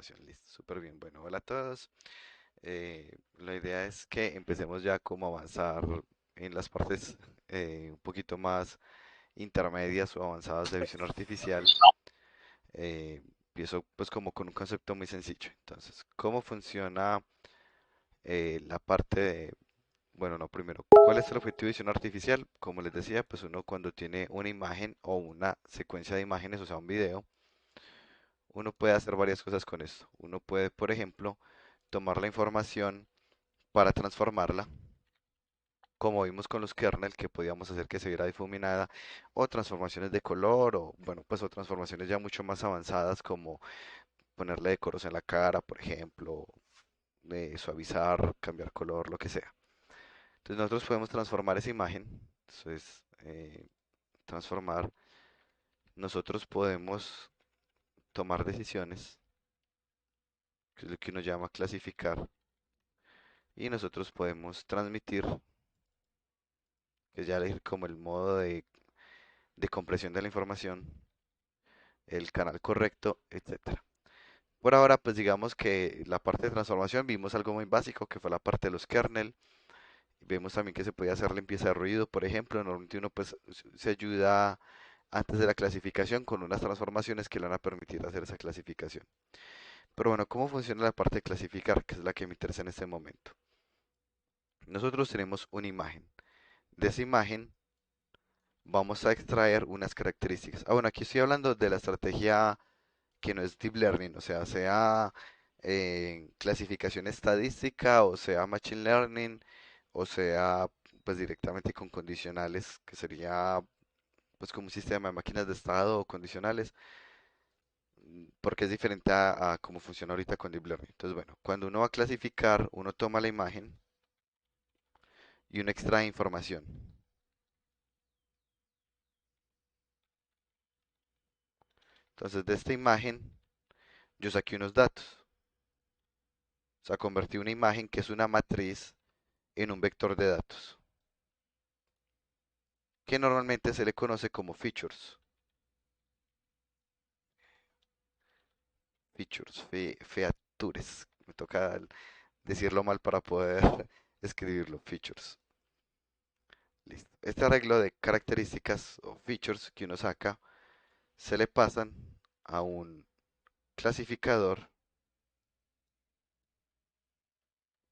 Listo, súper bien. Bueno, hola a todos. La idea es que empecemos ya como a avanzar en las partes un poquito más intermedias o avanzadas de visión artificial. Empiezo pues como con un concepto muy sencillo. Entonces, ¿cómo funciona la parte de, bueno, no, primero, ¿cuál es el objetivo de visión artificial? Como les decía, pues uno cuando tiene una imagen o una secuencia de imágenes, o sea, un video, uno puede hacer varias cosas con esto. Uno puede, por ejemplo, tomar la información para transformarla, como vimos con los kernel, que podíamos hacer que se viera difuminada, o transformaciones de color, o bueno, pues o transformaciones ya mucho más avanzadas, como ponerle decoros en la cara, por ejemplo, suavizar, cambiar color, lo que sea. Entonces nosotros podemos transformar esa imagen, eso es transformar, nosotros podemos tomar decisiones, que es lo que uno llama clasificar, y nosotros podemos transmitir, que es ya elegir como el modo de compresión de la información, el canal correcto, etcétera. Por ahora, pues digamos que la parte de transformación vimos algo muy básico que fue la parte de los kernel. Vemos también que se puede hacer limpieza de ruido, por ejemplo. Normalmente uno pues se ayuda antes de la clasificación con unas transformaciones que le van a permitir hacer esa clasificación. Pero bueno, ¿cómo funciona la parte de clasificar? Que es la que me interesa en este momento. Nosotros tenemos una imagen. De esa imagen vamos a extraer unas características. Bueno, aquí estoy hablando de la estrategia que no es deep learning, o sea clasificación estadística, o sea machine learning, o sea pues directamente con condicionales, que sería pues como un sistema de máquinas de estado o condicionales, porque es diferente a cómo funciona ahorita con deep learning. Entonces, bueno, cuando uno va a clasificar, uno toma la imagen y uno extrae información. Entonces, de esta imagen yo saqué unos datos. O sea, convertí una imagen que es una matriz en un vector de datos, que normalmente se le conoce como features. Features. Me toca decirlo mal para poder escribirlo. Features. Listo. Este arreglo de características o features que uno saca se le pasan a un clasificador.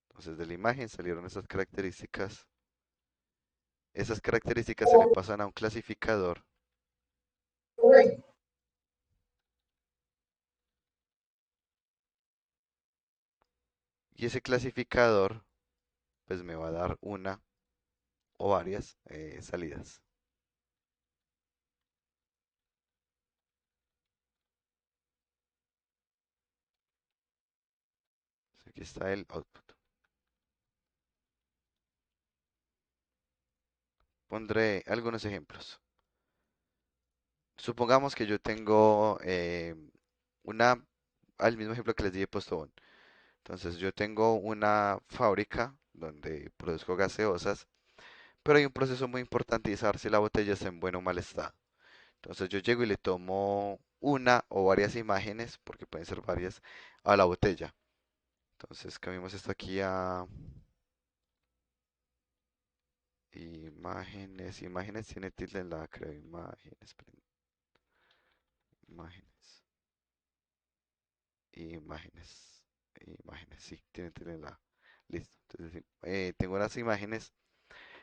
Entonces de la imagen salieron esas características. Esas características se le pasan a un clasificador y ese clasificador pues me va a dar una o varias salidas. Aquí está el output. Pondré algunos ejemplos. Supongamos que yo tengo una, al mismo ejemplo que les di de Postobón. Entonces yo tengo una fábrica donde produzco gaseosas, pero hay un proceso muy importante y es saber si la botella está en buen o mal estado. Entonces yo llego y le tomo una o varias imágenes, porque pueden ser varias, a la botella. Entonces cambiamos esto aquí a imágenes. Imágenes tiene tilde en la, creo, imágenes, esperen, imágenes. Imágenes. Imágenes, sí, tienen tilde en la. Listo. Entonces, sí, tengo unas imágenes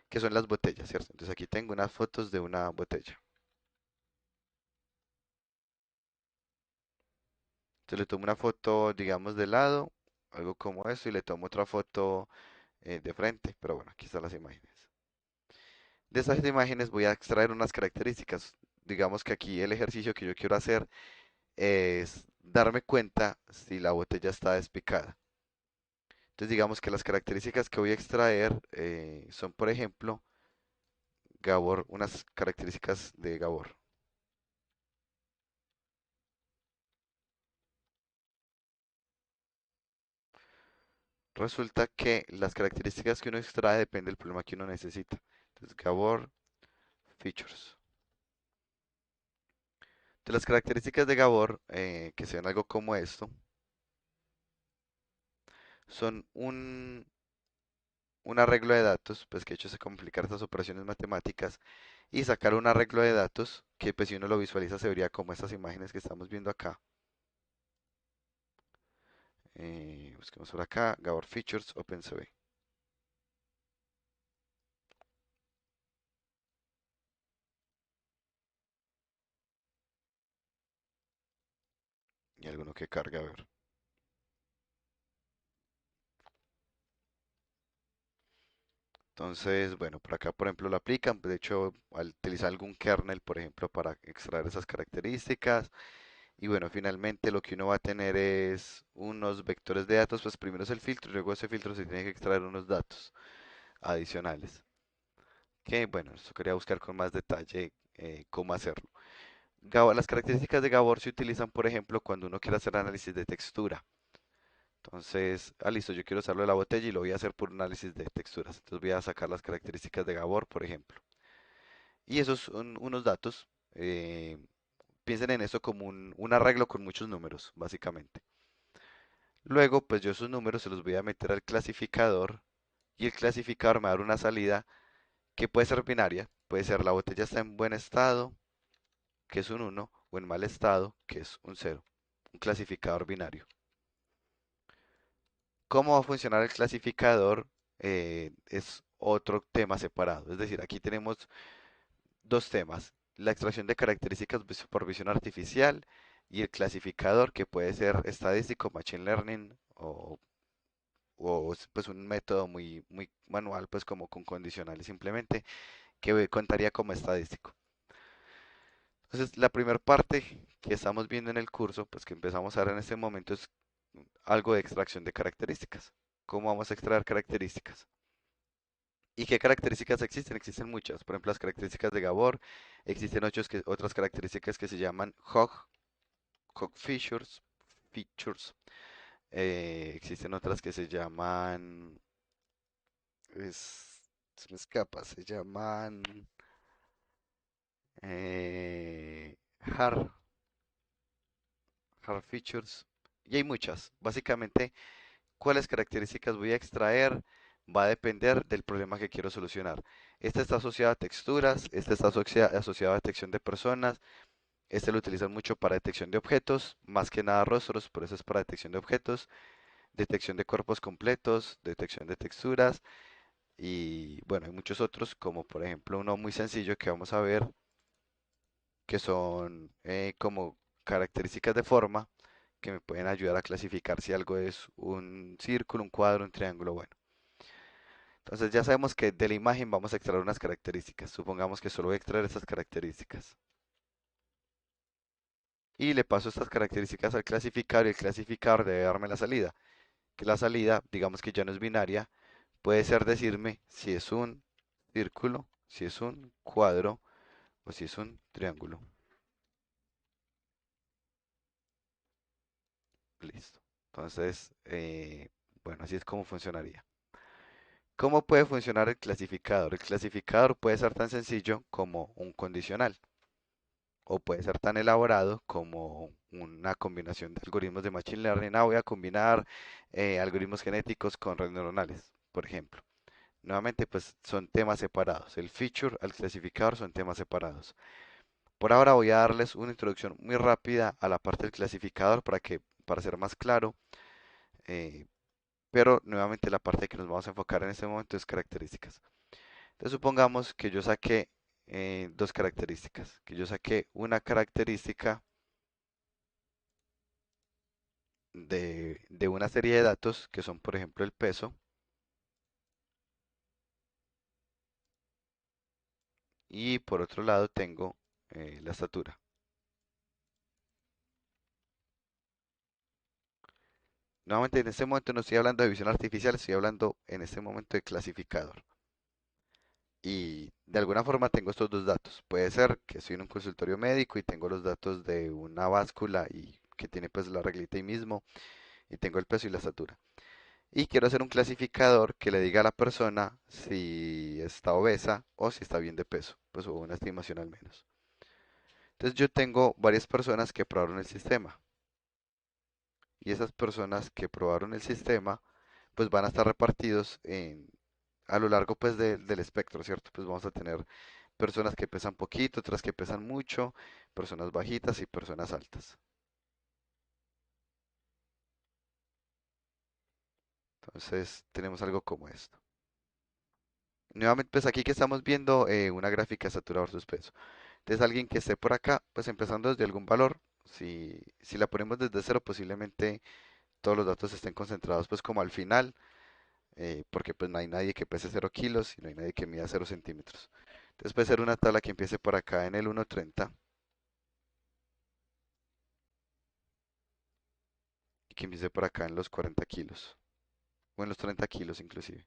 que son las botellas, ¿cierto? Entonces aquí tengo unas fotos de una botella. Entonces le tomo una foto, digamos, de lado, algo como eso, y le tomo otra foto de frente. Pero bueno, aquí están las imágenes. De estas imágenes voy a extraer unas características. Digamos que aquí el ejercicio que yo quiero hacer es darme cuenta si la botella está despicada. Entonces digamos que las características que voy a extraer son, por ejemplo, Gabor, unas características de Gabor. Resulta que las características que uno extrae depende del problema que uno necesita. Entonces Gabor, features. De las características de Gabor, que sean algo como esto, son un arreglo de datos, pues que hecho se complicar estas operaciones matemáticas y sacar un arreglo de datos que pues si uno lo visualiza se vería como estas imágenes que estamos viendo acá. Busquemos por acá, Gabor Features, OpenCV. Y alguno que carga, a ver. Entonces, bueno, por acá, por ejemplo, lo aplican. De hecho, al utilizar algún kernel, por ejemplo, para extraer esas características. Y bueno, finalmente lo que uno va a tener es unos vectores de datos. Pues primero es el filtro y luego ese filtro se tiene que extraer unos datos adicionales. Que bueno, esto quería buscar con más detalle cómo hacerlo. Las características de Gabor se utilizan, por ejemplo, cuando uno quiere hacer análisis de textura. Entonces, listo, yo quiero usarlo de la botella y lo voy a hacer por análisis de texturas. Entonces voy a sacar las características de Gabor, por ejemplo. Y esos son unos datos. eh, Piensen en eso como un arreglo con muchos números, básicamente. Luego, pues yo esos números se los voy a meter al clasificador y el clasificador me va a dar una salida que puede ser binaria. Puede ser la botella está en buen estado, que es un uno, o en mal estado, que es un cero. Un clasificador binario. ¿Cómo va a funcionar el clasificador? Es otro tema separado. Es decir, aquí tenemos dos temas. La extracción de características por visión artificial y el clasificador que puede ser estadístico, machine learning pues un método muy manual, pues como con condicionales simplemente, que contaría como estadístico. Entonces, la primera parte que estamos viendo en el curso, pues que empezamos a ver en este momento es algo de extracción de características. ¿Cómo vamos a extraer características? ¿Y qué características existen? Existen muchas. Por ejemplo, las características de Gabor. Existen otras características que se llaman Hog features. Existen otras que se llaman, se me escapa, se llaman eh, hard, hard features. Y hay muchas. Básicamente, cuáles características voy a extraer va a depender del problema que quiero solucionar. Este está asociado a texturas, este está asociado a detección de personas, este lo utilizan mucho para detección de objetos, más que nada rostros, por eso es para detección de objetos, detección de cuerpos completos, detección de texturas y bueno, hay muchos otros, como por ejemplo uno muy sencillo que vamos a ver, que son como características de forma que me pueden ayudar a clasificar si algo es un círculo, un cuadro, un triángulo, bueno. Entonces ya sabemos que de la imagen vamos a extraer unas características. Supongamos que solo voy a extraer estas características. Y le paso estas características al clasificador y el clasificador debe darme la salida. Que la salida, digamos que ya no es binaria, puede ser decirme si es un círculo, si es un cuadro o si es un triángulo. Listo. Entonces, bueno, así es como funcionaría. ¿Cómo puede funcionar el clasificador? El clasificador puede ser tan sencillo como un condicional o puede ser tan elaborado como una combinación de algoritmos de Machine Learning. Voy a combinar algoritmos genéticos con redes neuronales, por ejemplo. Nuevamente, pues son temas separados. El feature al clasificador son temas separados. Por ahora voy a darles una introducción muy rápida a la parte del clasificador para ser más claro. eh, pero nuevamente la parte que nos vamos a enfocar en este momento es características. Entonces supongamos que yo saqué dos características, que yo saqué una característica de una serie de datos que son, por ejemplo, el peso y por otro lado tengo la estatura. Nuevamente en este momento no estoy hablando de visión artificial, estoy hablando en este momento de clasificador. Y de alguna forma tengo estos dos datos. Puede ser que estoy en un consultorio médico y tengo los datos de una báscula y que tiene pues la reglita ahí mismo y tengo el peso y la estatura. Y quiero hacer un clasificador que le diga a la persona si está obesa o si está bien de peso, pues o una estimación al menos. Entonces yo tengo varias personas que probaron el sistema y esas personas que probaron el sistema pues van a estar repartidos a lo largo pues del espectro, ¿cierto? Pues vamos a tener personas que pesan poquito, otras que pesan mucho, personas bajitas y personas altas. Entonces tenemos algo como esto. Nuevamente, pues aquí que estamos viendo una gráfica de estatura versus peso. Entonces alguien que esté por acá, pues empezando desde algún valor, si la ponemos desde cero, posiblemente todos los datos estén concentrados pues como al final, porque pues no hay nadie que pese 0 kilos y no hay nadie que mida 0 centímetros. Entonces puede ser una tabla que empiece por acá en el 1,30 y que empiece por acá en los 40 kilos o en los 30 kilos inclusive.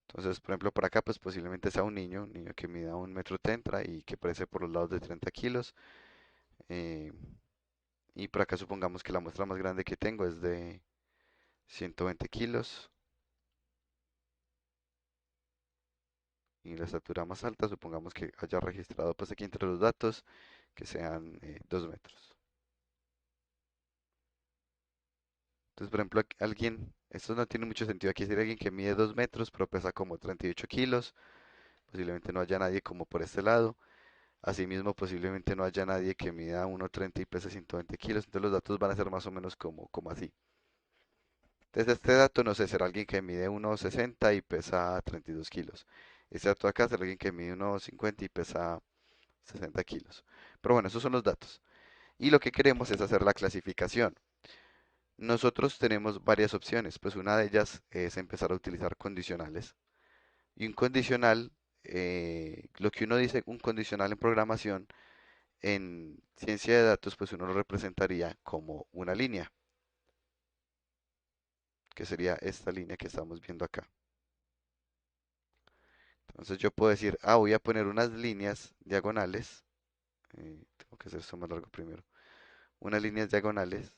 Entonces, por ejemplo, por acá pues posiblemente sea un niño que mida 1,30 m y que pese por los lados de 30 kilos. eh, y por acá supongamos que la muestra más grande que tengo es de 120 kilos y la estatura más alta supongamos que haya registrado pues aquí entre los datos que sean 2 metros. Entonces, por ejemplo, alguien, esto no tiene mucho sentido aquí, sería alguien que mide 2 metros pero pesa como 38 kilos, posiblemente no haya nadie como por este lado. Asimismo, posiblemente no haya nadie que mida 1,30 y pese 120 kilos, entonces los datos van a ser más o menos como así. Entonces, este dato, no sé, será alguien que mide 1,60 y pesa 32 kilos. Este dato acá será alguien que mide 1,50 y pesa 60 kilos. Pero bueno, esos son los datos. Y lo que queremos es hacer la clasificación. Nosotros tenemos varias opciones, pues una de ellas es empezar a utilizar condicionales. Y un condicional, lo que uno dice, un condicional en programación, en ciencia de datos, pues uno lo representaría como una línea, que sería esta línea que estamos viendo acá. Entonces yo puedo decir, voy a poner unas líneas diagonales, tengo que hacer esto más largo primero, unas líneas diagonales,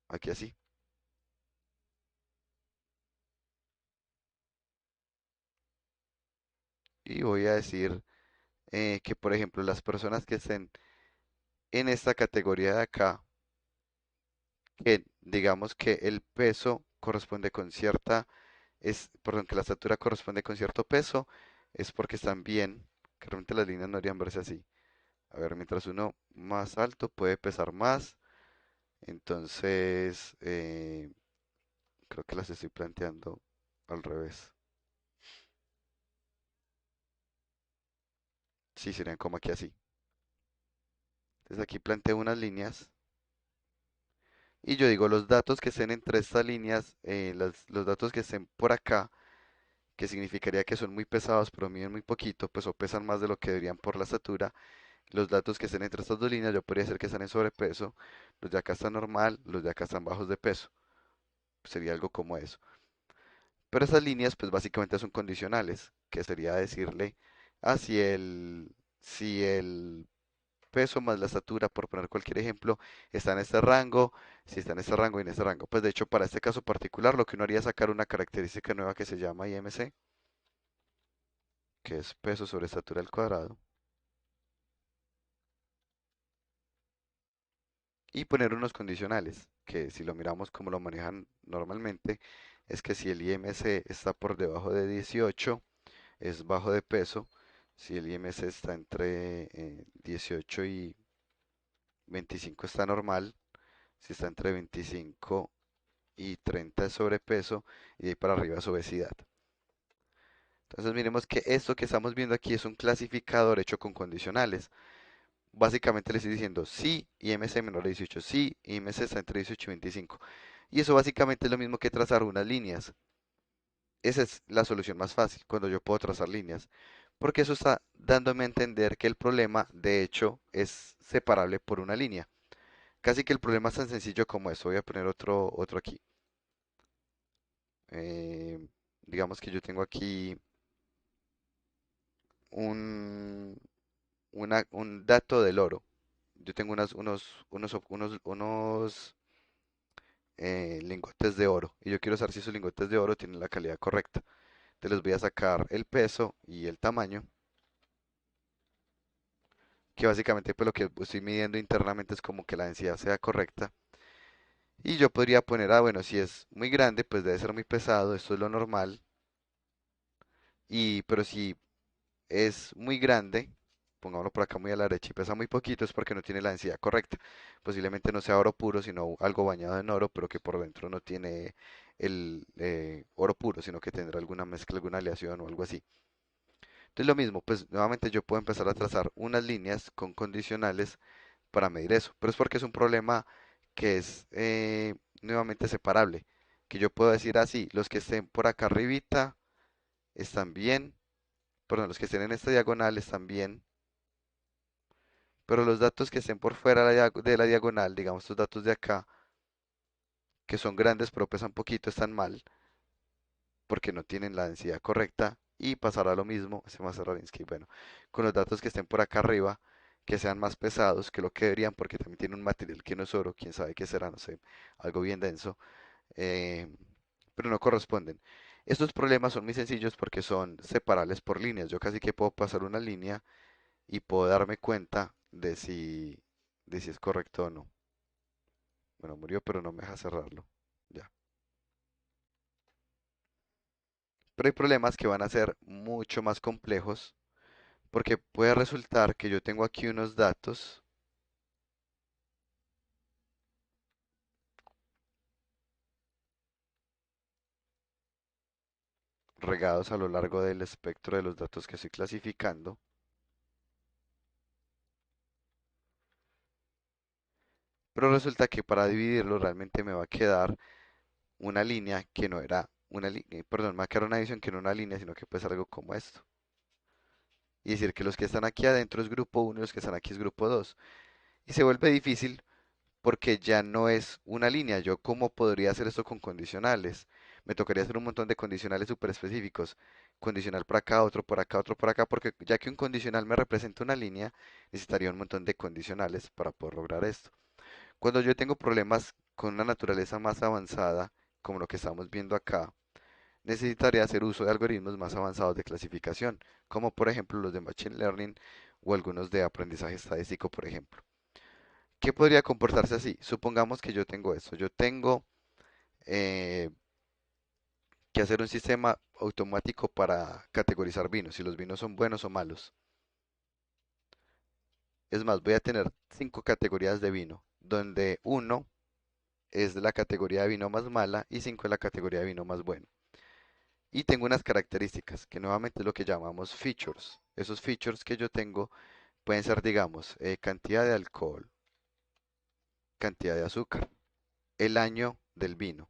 aquí así, y voy a decir que, por ejemplo, las personas que estén en esta categoría de acá, que digamos que el peso corresponde con perdón, que la estatura corresponde con cierto peso, es porque están bien, que realmente las líneas no deberían verse así. A ver, mientras uno más alto puede pesar más, entonces creo que las estoy planteando al revés. Sí, serían como aquí así. Entonces aquí planteo unas líneas y yo digo los datos que estén entre estas líneas, los datos que estén por acá, que significaría que son muy pesados pero miden muy poquito, pues o pesan más de lo que deberían por la estatura. Los datos que estén entre estas dos líneas, yo podría decir que están en sobrepeso, los de acá están normal, los de acá están bajos de peso. Sería algo como eso. Pero esas líneas, pues básicamente son condicionales, que sería decirle, si el peso más la estatura, por poner cualquier ejemplo, está en este rango, si está en este rango y en este rango. Pues de hecho, para este caso particular, lo que uno haría es sacar una característica nueva que se llama IMC, que es peso sobre estatura al cuadrado, y poner unos condicionales, que si lo miramos como lo manejan normalmente, es que si el IMC está por debajo de 18, es bajo de peso. Si el IMC está entre 18 y 25 está normal. Si está entre 25 y 30 es sobrepeso y de ahí para arriba es obesidad. Entonces miremos que esto que estamos viendo aquí es un clasificador hecho con condicionales. Básicamente le estoy diciendo sí, IMC menor de 18, sí, IMC está entre 18 y 25. Y eso básicamente es lo mismo que trazar unas líneas. Esa es la solución más fácil, cuando yo puedo trazar líneas, porque eso está dándome a entender que el problema, de hecho, es separable por una línea. Casi que el problema es tan sencillo como eso. Voy a poner otro aquí. Eh, digamos que yo tengo aquí un, un dato del oro. Yo tengo unos lingotes de oro y yo quiero saber si esos lingotes de oro tienen la calidad correcta. Entonces les voy a sacar el peso y el tamaño, que básicamente pues lo que estoy midiendo internamente es como que la densidad sea correcta. Y yo podría poner, ah, bueno, si es muy grande, pues debe ser muy pesado, esto es lo normal. Pero si es muy grande, pongámoslo por acá muy a la derecha y pesa muy poquito, es porque no tiene la densidad correcta. Posiblemente no sea oro puro, sino algo bañado en oro, pero que por dentro no tiene el oro puro, sino que tendrá alguna mezcla, alguna aleación o algo así. Entonces lo mismo, pues nuevamente yo puedo empezar a trazar unas líneas con condicionales para medir eso, pero es porque es un problema que es nuevamente separable, que yo puedo decir así, los que estén por acá arribita están bien, perdón, los que estén en esta diagonal están bien, pero los datos que estén por fuera de la diagonal, digamos estos datos de acá, que son grandes pero pesan poquito, están mal, porque no tienen la densidad correcta, y pasará lo mismo, ese más Rarinsky, bueno, con los datos que estén por acá arriba, que sean más pesados que lo que deberían, porque también tienen un material que no es oro, quién sabe qué será, no sé, algo bien denso, eh, pero no corresponden. Estos problemas son muy sencillos porque son separables por líneas. Yo casi que puedo pasar una línea y puedo darme cuenta de si es correcto o no. Bueno, murió, pero no me deja cerrarlo. Ya. Pero hay problemas que van a ser mucho más complejos porque puede resultar que yo tengo aquí unos datos regados a lo largo del espectro de los datos que estoy clasificando, pero resulta que para dividirlo realmente me va a quedar una línea que no era una línea, perdón, me va a quedar una división que no era una línea, sino que pues algo como esto. Y decir que los que están aquí adentro es grupo uno y los que están aquí es grupo 2. Y se vuelve difícil porque ya no es una línea. Yo, ¿cómo podría hacer esto con condicionales? Me tocaría hacer un montón de condicionales súper específicos. Condicional por acá, otro por acá, otro por acá, porque ya que un condicional me representa una línea, necesitaría un montón de condicionales para poder lograr esto. Cuando yo tengo problemas con una naturaleza más avanzada, como lo que estamos viendo acá, necesitaría hacer uso de algoritmos más avanzados de clasificación, como por ejemplo los de Machine Learning o algunos de aprendizaje estadístico, por ejemplo. ¿Qué podría comportarse así? Supongamos que yo tengo esto. Yo tengo eh, que hacer un sistema automático para categorizar vinos, si los vinos son buenos o malos. Es más, voy a tener 5 categorías de vino, donde uno es la categoría de vino más mala y 5 es la categoría de vino más bueno. Y tengo unas características, que nuevamente es lo que llamamos features. Esos features que yo tengo pueden ser, digamos, cantidad de alcohol, cantidad de azúcar, el año del vino,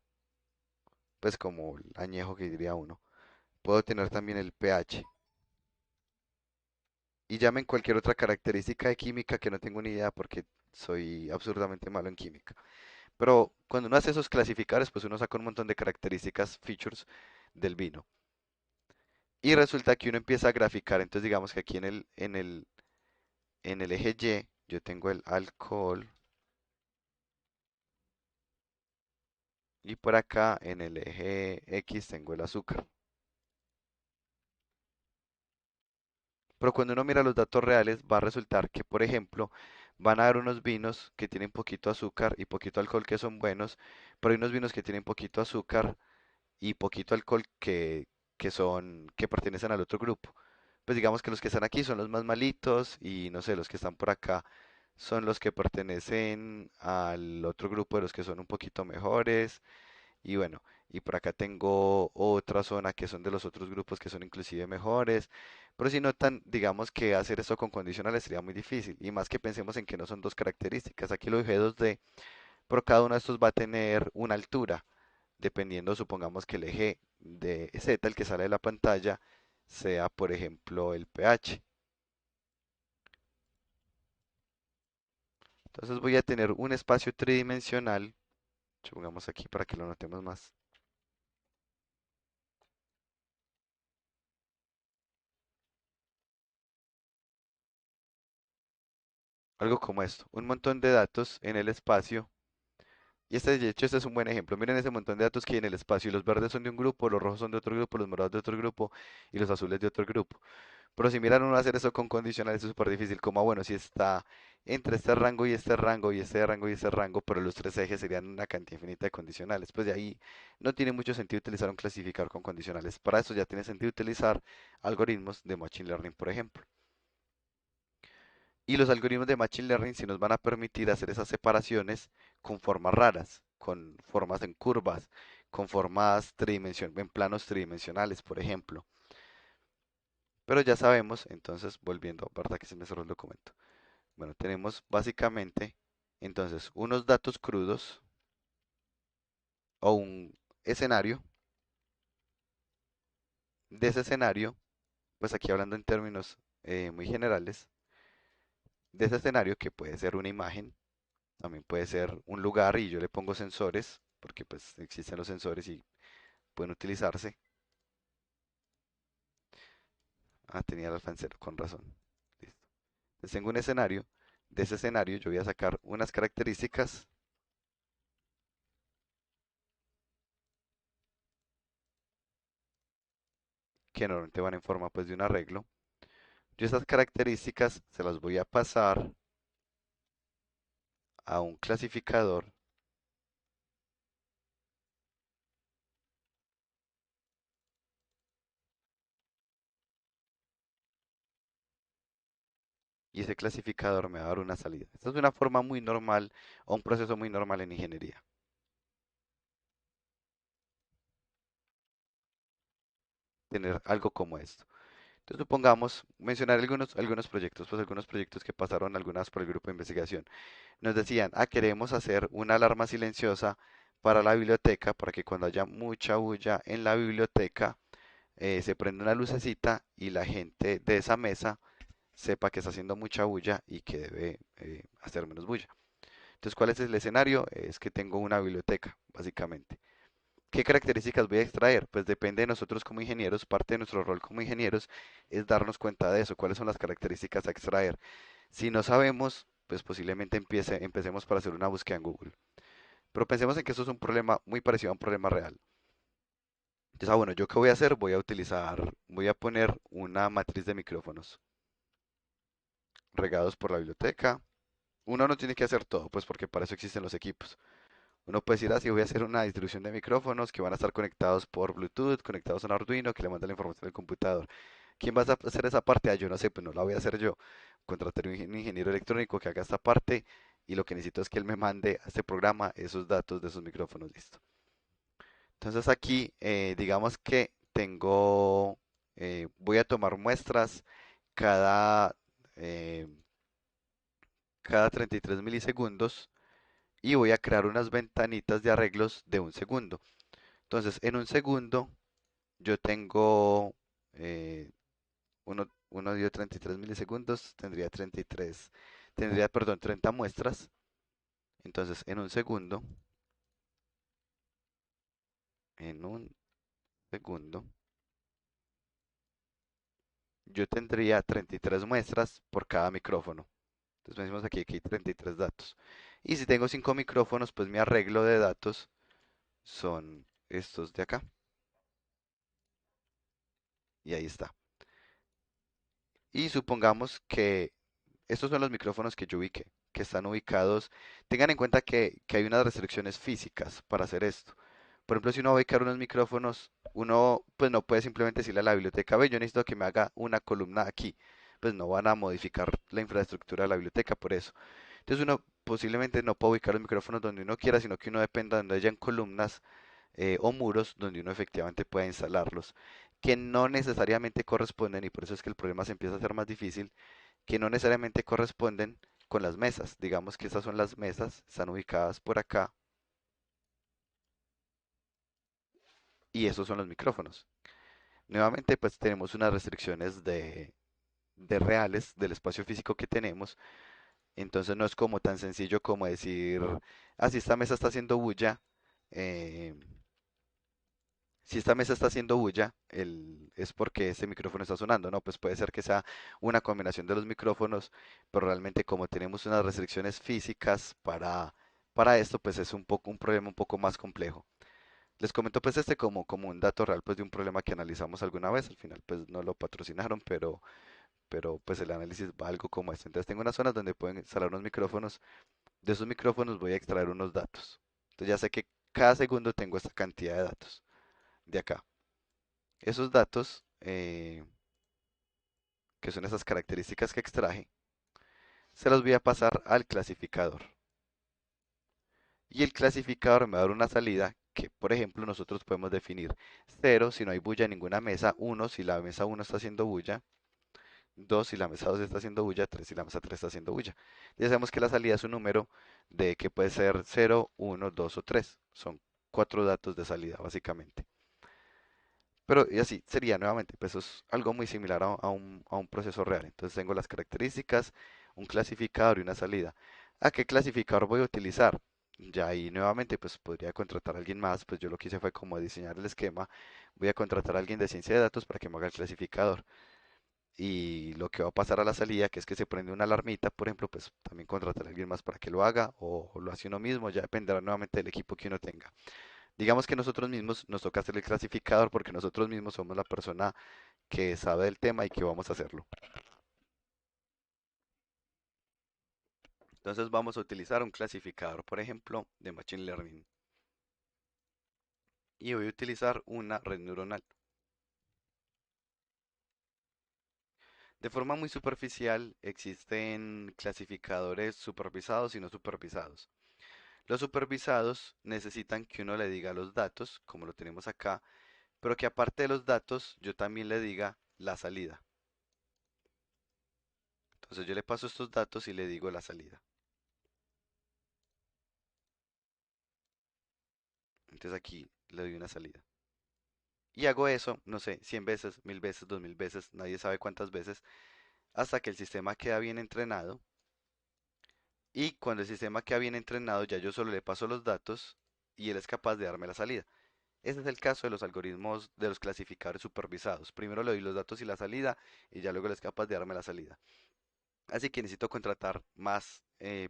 pues como el añejo que diría uno. Puedo tener también el pH. Y llamen cualquier otra característica de química que no tengo ni idea porque soy absurdamente malo en química. Pero cuando uno hace esos clasificadores, pues uno saca un montón de características, features del vino. Y resulta que uno empieza a graficar. Entonces digamos que aquí en el eje Y yo tengo el alcohol y por acá en el eje X tengo el azúcar. Pero cuando uno mira los datos reales, va a resultar que, por ejemplo, van a haber unos vinos que tienen poquito azúcar y poquito alcohol que son buenos, pero hay unos vinos que tienen poquito azúcar y poquito alcohol que pertenecen al otro grupo. Pues digamos que los que están aquí son los más malitos y no sé, los que están por acá son los que pertenecen al otro grupo de los que son un poquito mejores. Y bueno, y por acá tengo otra zona que son de los otros grupos que son inclusive mejores. Pero si notan, digamos que hacer esto con condicionales sería muy difícil. Y más que pensemos en que no son dos características. Aquí lo dije 2D, pero cada uno de estos va a tener una altura. Dependiendo, supongamos que el eje de Z, el que sale de la pantalla, sea, por ejemplo, el pH. Entonces voy a tener un espacio tridimensional. Supongamos aquí para que lo notemos más. Algo como esto. Un montón de datos en el espacio. Y de hecho, este es un buen ejemplo. Miren ese montón de datos que hay en el espacio. Y los verdes son de un grupo, los rojos son de otro grupo, los morados de otro grupo y los azules de otro grupo. Pero si miran uno hacer eso con condicionales es súper difícil. Como, bueno, si está entre este rango y este rango y este rango y este rango, pero los tres ejes serían una cantidad infinita de condicionales. Pues de ahí no tiene mucho sentido utilizar un clasificador con condicionales. Para eso ya tiene sentido utilizar algoritmos de Machine Learning, por ejemplo. Y los algoritmos de Machine Learning sí nos van a permitir hacer esas separaciones con formas raras, con formas en curvas, con formas en planos tridimensionales, por ejemplo. Pero ya sabemos, entonces, volviendo, ¿verdad que se me cerró el documento? Bueno, tenemos básicamente, entonces, unos datos crudos o un escenario. De ese escenario, pues aquí hablando en términos muy generales, de ese escenario que puede ser una imagen, también puede ser un lugar y yo le pongo sensores, porque pues existen los sensores y pueden utilizarse. Ah, tenía el alfancero, con razón. Listo. Entonces tengo un escenario. De ese escenario yo voy a sacar unas características que normalmente van en forma pues de un arreglo. Yo esas características se las voy a pasar a un clasificador y ese clasificador me va a dar una salida. Esta es una forma muy normal o un proceso muy normal en ingeniería. Tener algo como esto. Entonces supongamos, mencionar algunos proyectos, pues algunos proyectos que pasaron algunas por el grupo de investigación. Nos decían, queremos hacer una alarma silenciosa para la biblioteca, para que cuando haya mucha bulla en la biblioteca, se prenda una lucecita y la gente de esa mesa sepa que está haciendo mucha bulla y que debe hacer menos bulla. Entonces, ¿cuál es el escenario? Es que tengo una biblioteca, básicamente. ¿Qué características voy a extraer? Pues depende de nosotros como ingenieros, parte de nuestro rol como ingenieros es darnos cuenta de eso, cuáles son las características a extraer. Si no sabemos, pues posiblemente empecemos para hacer una búsqueda en Google. Pero pensemos en que eso es un problema muy parecido a un problema real. Entonces, bueno, ¿yo qué voy a hacer? Voy a poner una matriz de micrófonos regados por la biblioteca. Uno no tiene que hacer todo, pues porque para eso existen los equipos. Uno puede decir así, voy a hacer una distribución de micrófonos que van a estar conectados por Bluetooth, conectados a un Arduino, que le manda la información al computador. ¿Quién va a hacer esa parte? Yo no sé, pues no la voy a hacer yo. Contrataré un ingeniero electrónico que haga esta parte y lo que necesito es que él me mande a este programa esos datos de esos micrófonos, listo. Entonces aquí, digamos que voy a tomar muestras cada, eh, cada 33 milisegundos y voy a crear unas ventanitas de arreglos de un segundo. Entonces, en un segundo yo tengo uno dio 33 milisegundos, perdón, 30 muestras. Entonces, en un segundo, yo tendría 33 muestras por cada micrófono. Entonces, decimos aquí que hay 33 datos. Y si tengo 5 micrófonos, pues mi arreglo de datos son estos de acá. Y ahí está. Y supongamos que estos son los micrófonos que yo ubiqué, que están ubicados. Tengan en cuenta que hay unas restricciones físicas para hacer esto. Por ejemplo, si uno va a ubicar unos micrófonos, uno pues no puede simplemente decirle a la biblioteca, ve, yo necesito que me haga una columna aquí. Pues no van a modificar la infraestructura de la biblioteca por eso. Entonces uno posiblemente no puede ubicar los micrófonos donde uno quiera, sino que uno dependa de donde hayan columnas o muros donde uno efectivamente pueda instalarlos, que no necesariamente corresponden, y por eso es que el problema se empieza a hacer más difícil, que no necesariamente corresponden con las mesas. Digamos que estas son las mesas, están ubicadas por acá, y estos son los micrófonos. Nuevamente, pues tenemos unas restricciones de reales del espacio físico que tenemos, entonces no es como tan sencillo como decir, si esta mesa está haciendo bulla, eh, si esta mesa está haciendo bulla, es porque ese micrófono está sonando, ¿no? Pues puede ser que sea una combinación de los micrófonos, pero realmente como tenemos unas restricciones físicas para esto, pues es un problema un poco más complejo. Les comento pues este como un dato real pues de un problema que analizamos alguna vez, al final pues no lo patrocinaron, pero pues el análisis va algo como esto. Entonces tengo unas zonas donde pueden instalar unos micrófonos. De esos micrófonos voy a extraer unos datos. Entonces ya sé que cada segundo tengo esta cantidad de datos de acá. Esos datos, que son esas características que extraje, se los voy a pasar al clasificador. Y el clasificador me va a dar una salida que, por ejemplo, nosotros podemos definir 0 si no hay bulla en ninguna mesa, 1 si la mesa 1 está haciendo bulla, 2 si la mesa 2 está haciendo bulla, 3 si la mesa 3 está haciendo bulla. Ya sabemos que la salida es un número de que puede ser 0, 1, 2 o 3. Son cuatro datos de salida, básicamente. Pero y así sería nuevamente, pues eso es algo muy similar a un proceso real. Entonces tengo las características, un clasificador y una salida. ¿A qué clasificador voy a utilizar? Ya ahí nuevamente pues podría contratar a alguien más, pues yo lo que hice fue como diseñar el esquema. Voy a contratar a alguien de ciencia de datos para que me haga el clasificador. Y lo que va a pasar a la salida, que es que se prende una alarmita, por ejemplo, pues también contratar a alguien más para que lo haga o lo hace uno mismo, ya dependerá nuevamente del equipo que uno tenga. Digamos que nosotros mismos nos toca hacer el clasificador porque nosotros mismos somos la persona que sabe del tema y que vamos a hacerlo. Entonces vamos a utilizar un clasificador, por ejemplo, de Machine Learning. Y voy a utilizar una red neuronal. De forma muy superficial, existen clasificadores supervisados y no supervisados. Los supervisados necesitan que uno le diga los datos, como lo tenemos acá, pero que aparte de los datos, yo también le diga la salida. Entonces yo le paso estos datos y le digo la salida. Entonces aquí le doy una salida. Y hago eso, no sé, 100 veces, 1000 veces, 2000 veces, nadie sabe cuántas veces, hasta que el sistema queda bien entrenado. Y cuando el sistema queda bien entrenado, ya yo solo le paso los datos y él es capaz de darme la salida. Ese es el caso de los algoritmos de los clasificadores supervisados. Primero le doy los datos y la salida y ya luego él es capaz de darme la salida. Así que necesito contratar más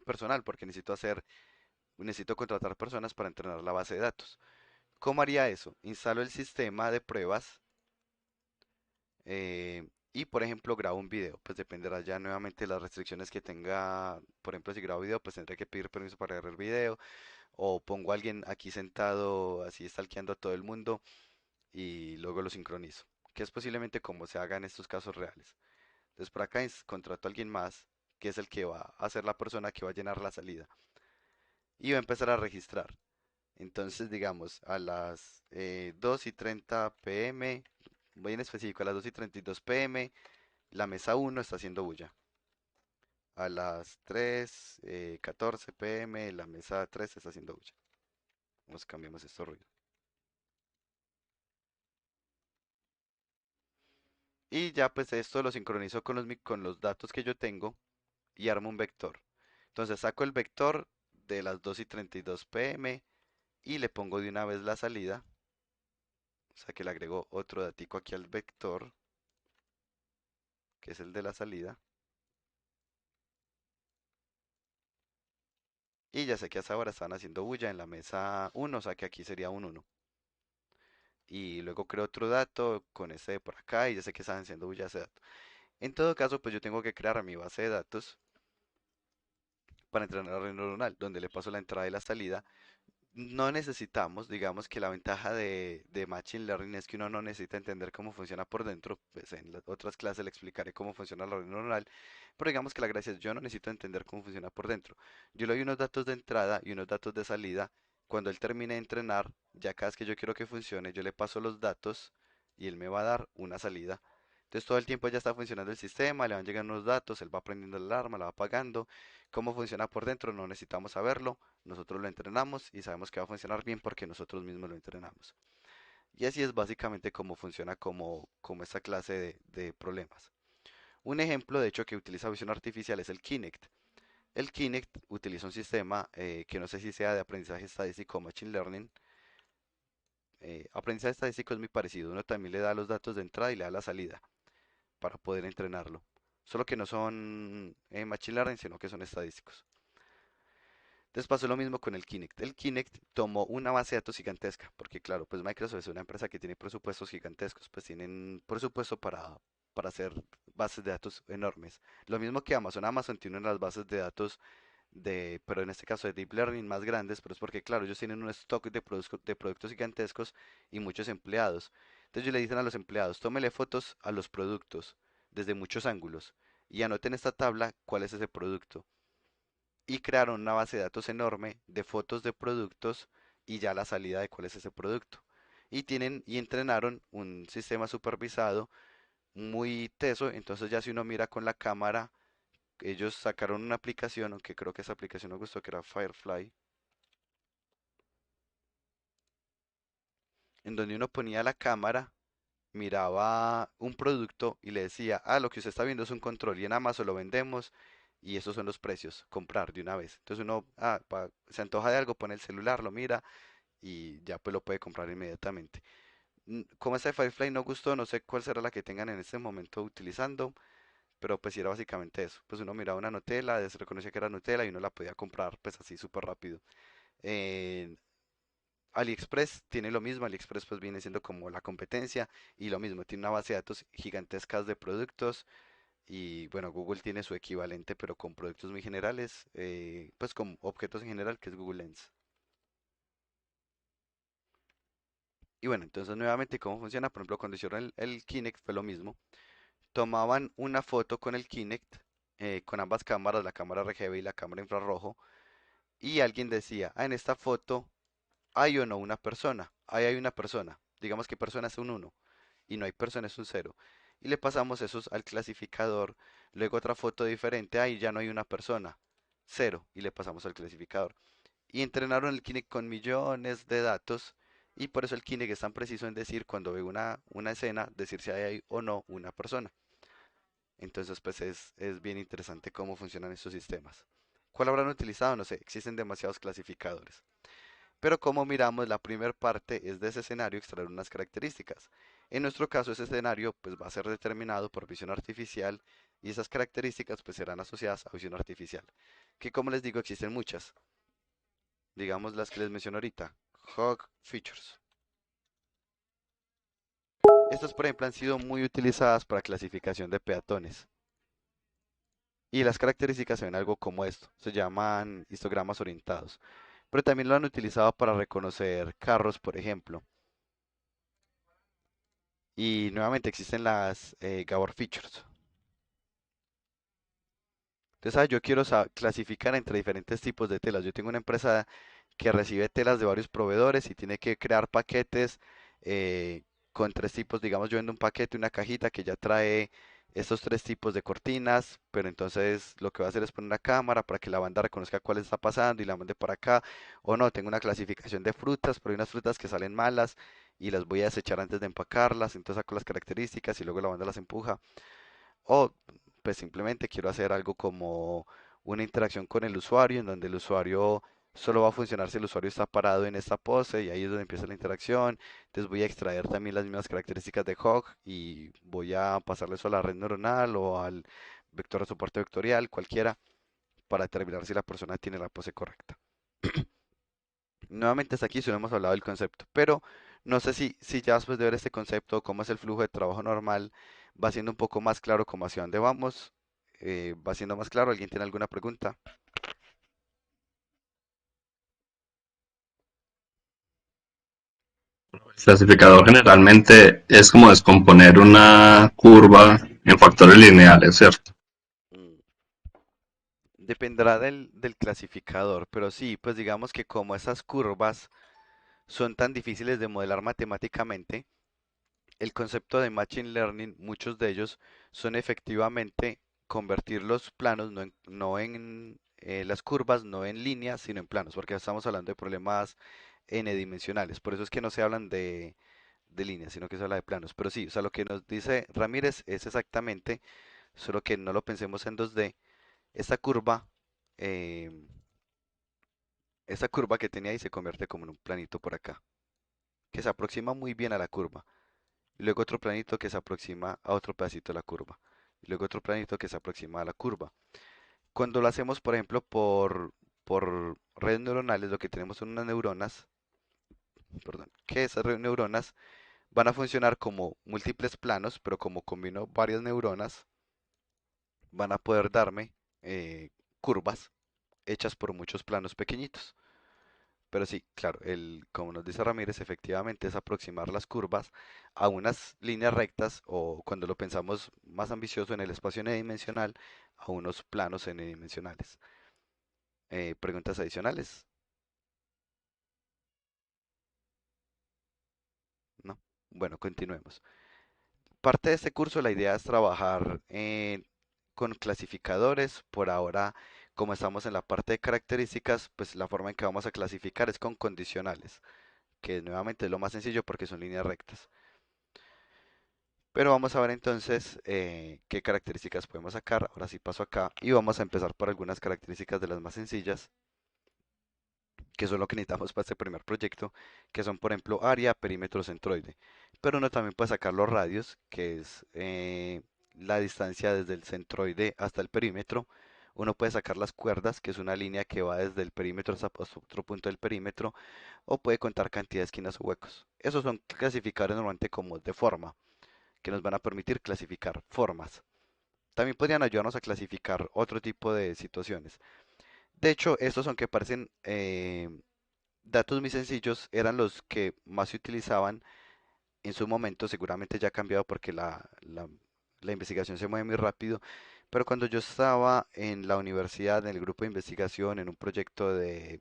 personal porque necesito contratar personas para entrenar la base de datos. ¿Cómo haría eso? Instalo el sistema de pruebas y por ejemplo grabo un video, pues dependerá ya nuevamente de las restricciones que tenga. Por ejemplo, si grabo video, pues tendré que pedir permiso para grabar el video o pongo a alguien aquí sentado así stalkeando a todo el mundo y luego lo sincronizo, que es posiblemente como se haga en estos casos reales. Entonces por acá contrato a alguien más, que es el que va a ser la persona que va a llenar la salida y va a empezar a registrar. Entonces, digamos, a las 2:30 p.m., voy en específico, a las 2:32 p.m., la mesa 1 está haciendo bulla. A las 3:14 p.m., la mesa 3 está haciendo bulla. Nos cambiamos esto ruido. Y ya pues esto lo sincronizo con los datos que yo tengo y armo un vector. Entonces saco el vector de las 2:32 p.m. y le pongo de una vez la salida. O sea que le agrego otro datico aquí al vector, que es el de la salida. Y ya sé que hasta ahora están haciendo bulla en la mesa 1, o sea que aquí sería un 1. Y luego creo otro dato con ese de por acá y ya sé que están haciendo bulla ese dato. En todo caso, pues yo tengo que crear mi base de datos para entrenar la red neuronal, donde le paso la entrada y la salida. No necesitamos, digamos que la ventaja de Machine Learning es que uno no necesita entender cómo funciona por dentro, pues en las otras clases le explicaré cómo funciona la red neuronal, pero digamos que la gracia es yo no necesito entender cómo funciona por dentro. Yo le doy unos datos de entrada y unos datos de salida. Cuando él termine de entrenar, ya cada vez que yo quiero que funcione, yo le paso los datos y él me va a dar una salida. Entonces todo el tiempo ya está funcionando el sistema, le van llegando los datos, él va prendiendo la alarma, la va apagando. Cómo funciona por dentro no necesitamos saberlo, nosotros lo entrenamos y sabemos que va a funcionar bien porque nosotros mismos lo entrenamos. Y así es básicamente cómo funciona como esta clase de problemas. Un ejemplo, de hecho, que utiliza visión artificial es el Kinect. El Kinect utiliza un sistema que no sé si sea de aprendizaje estadístico o Machine Learning. Aprendizaje estadístico es muy parecido. Uno también le da los datos de entrada y le da la salida para poder entrenarlo. Solo que no son Machine Learning, sino que son estadísticos. Entonces pasó lo mismo con el Kinect. El Kinect tomó una base de datos gigantesca, porque claro, pues Microsoft es una empresa que tiene presupuestos gigantescos, pues tienen presupuesto para hacer bases de datos enormes. Lo mismo que Amazon. Amazon tiene unas bases de datos pero en este caso de Deep Learning más grandes, pero es porque, claro, ellos tienen un stock de productos gigantescos y muchos empleados. Entonces ellos le dicen a los empleados, tómele fotos a los productos desde muchos ángulos y anoten en esta tabla cuál es ese producto. Y crearon una base de datos enorme de fotos de productos y ya la salida de cuál es ese producto. Y entrenaron un sistema supervisado muy teso, entonces ya si uno mira con la cámara, ellos sacaron una aplicación, aunque creo que esa aplicación me gustó, que era Firefly, en donde uno ponía la cámara, miraba un producto y le decía, ah, lo que usted está viendo es un control y en Amazon lo vendemos y esos son los precios, comprar de una vez. Entonces uno, se antoja de algo, pone el celular, lo mira y ya pues lo puede comprar inmediatamente. Como esa de Firefly no gustó, no sé cuál será la que tengan en este momento utilizando, pero pues sí era básicamente eso. Pues uno miraba una Nutella, se reconocía que era Nutella y uno la podía comprar pues así súper rápido. En AliExpress tiene lo mismo, AliExpress pues viene siendo como la competencia y lo mismo, tiene una base de datos gigantescas de productos y bueno, Google tiene su equivalente pero con productos muy generales, pues con objetos en general que es Google Lens. Y bueno, entonces nuevamente cómo funciona, por ejemplo cuando hicieron el Kinect fue lo mismo, tomaban una foto con el Kinect, con ambas cámaras, la cámara RGB y la cámara infrarrojo, y alguien decía, ah, en esta foto hay o no una persona, ahí hay una persona, digamos que persona es un uno y no hay persona es un cero. Y le pasamos esos al clasificador, luego otra foto diferente, ahí ya no hay una persona, cero, y le pasamos al clasificador. Y entrenaron el Kinect con millones de datos y por eso el Kinect es tan preciso en decir cuando ve una escena, decir si hay o no una persona. Entonces, pues es bien interesante cómo funcionan estos sistemas. ¿Cuál habrán utilizado? No sé, existen demasiados clasificadores. Pero como miramos, la primera parte es de ese escenario extraer unas características. En nuestro caso, ese escenario pues va a ser determinado por visión artificial y esas características pues serán asociadas a visión artificial, que como les digo existen muchas, digamos las que les menciono ahorita, Hog Features. Estas por ejemplo han sido muy utilizadas para clasificación de peatones y las características se ven algo como esto, se llaman histogramas orientados, pero también lo han utilizado para reconocer carros, por ejemplo. Y nuevamente existen las Gabor Features. Entonces, yo quiero clasificar entre diferentes tipos de telas. Yo tengo una empresa que recibe telas de varios proveedores y tiene que crear paquetes con tres tipos. Digamos, yo vendo un paquete, una cajita que ya trae estos tres tipos de cortinas, pero entonces lo que voy a hacer es poner una cámara para que la banda reconozca cuál está pasando y la mande para acá. O no, tengo una clasificación de frutas, pero hay unas frutas que salen malas y las voy a desechar antes de empacarlas, entonces saco las características y luego la banda las empuja. O pues simplemente quiero hacer algo como una interacción con el usuario, en donde el usuario solo va a funcionar si el usuario está parado en esta pose y ahí es donde empieza la interacción. Entonces voy a extraer también las mismas características de Hog y voy a pasarle eso a la red neuronal o al vector de soporte vectorial, cualquiera, para determinar si la persona tiene la pose correcta. Nuevamente hasta aquí solo hemos hablado del concepto, pero no sé si ya después de ver este concepto, cómo es el flujo de trabajo normal, va siendo un poco más claro cómo hacia dónde vamos, va siendo más claro. ¿Alguien tiene alguna pregunta? El clasificador generalmente es como descomponer una curva en factores lineales, ¿cierto? Mm, Dependerá del clasificador, pero sí, pues digamos que como esas curvas son tan difíciles de modelar matemáticamente, el concepto de Machine Learning, muchos de ellos son efectivamente convertir los planos, no en las curvas, no en líneas, sino en planos, porque ya estamos hablando de problemas n-dimensionales. Por eso es que no se hablan de líneas, sino que se habla de planos. Pero sí, o sea, lo que nos dice Ramírez es exactamente, solo que no lo pensemos en 2D. Esta curva, eh, esta curva que tenía ahí se convierte como en un planito por acá, que se aproxima muy bien a la curva. Y luego otro planito que se aproxima a otro pedacito de la curva. Y luego otro planito que se aproxima a la curva. Cuando lo hacemos, por ejemplo, por redes neuronales, lo que tenemos son unas neuronas, perdón, que esas neuronas van a funcionar como múltiples planos, pero como combino varias neuronas, van a poder darme curvas hechas por muchos planos pequeñitos. Pero sí, claro, como nos dice Ramírez, efectivamente es aproximar las curvas a unas líneas rectas o cuando lo pensamos más ambicioso en el espacio n-dimensional, a unos planos n-dimensionales. ¿Preguntas adicionales? ¿No? Bueno, continuemos. Parte de este curso, la idea es trabajar con clasificadores. Por ahora, como estamos en la parte de características, pues la forma en que vamos a clasificar es con condicionales, que nuevamente es lo más sencillo porque son líneas rectas. Pero vamos a ver entonces qué características podemos sacar. Ahora sí paso acá y vamos a empezar por algunas características de las más sencillas, que son lo que necesitamos para este primer proyecto, que son por ejemplo área, perímetro, centroide. Pero uno también puede sacar los radios, que es la distancia desde el centroide hasta el perímetro. Uno puede sacar las cuerdas, que es una línea que va desde el perímetro hasta otro punto del perímetro, o puede contar cantidad de esquinas o huecos. Esos son clasificadores normalmente como de forma, que nos van a permitir clasificar formas. También podrían ayudarnos a clasificar otro tipo de situaciones. De hecho, estos, aunque parecen datos muy sencillos, eran los que más se utilizaban en su momento. Seguramente ya ha cambiado porque la investigación se mueve muy rápido. Pero cuando yo estaba en la universidad, en el grupo de investigación, en un proyecto de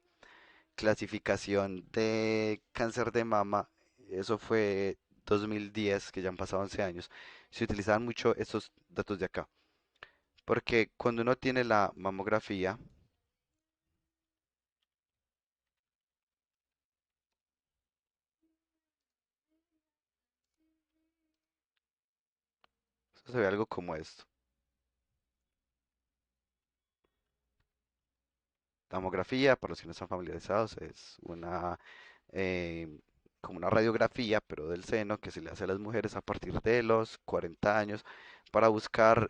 clasificación de cáncer de mama, eso fue 2010, que ya han pasado 11 años, se utilizaban mucho estos datos de acá. Porque cuando uno tiene la mamografía, eso se ve algo como esto. La mamografía, para los que no están familiarizados, es eh, como una radiografía, pero del seno, que se le hace a las mujeres a partir de los 40 años para buscar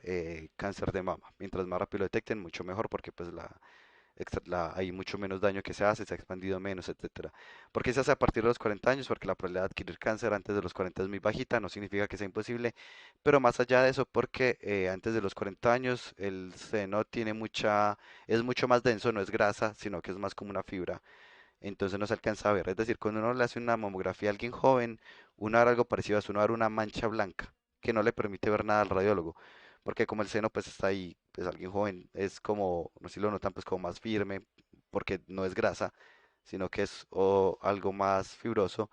cáncer de mama. Mientras más rápido lo detecten, mucho mejor, porque pues hay mucho menos daño que se hace, se ha expandido menos, etcétera. ¿Por qué se hace a partir de los 40 años? Porque la probabilidad de adquirir cáncer antes de los 40 es muy bajita, no significa que sea imposible, pero más allá de eso, porque antes de los 40 años el seno es mucho más denso, no es grasa, sino que es más como una fibra, entonces no se alcanza a ver. Es decir, cuando uno le hace una mamografía a alguien joven, uno hará algo parecido a eso, uno hará una mancha blanca que no le permite ver nada al radiólogo, porque como el seno pues está ahí, pues alguien joven es como, no sé si lo notan, pues como más firme, porque no es grasa, sino que es algo más fibroso.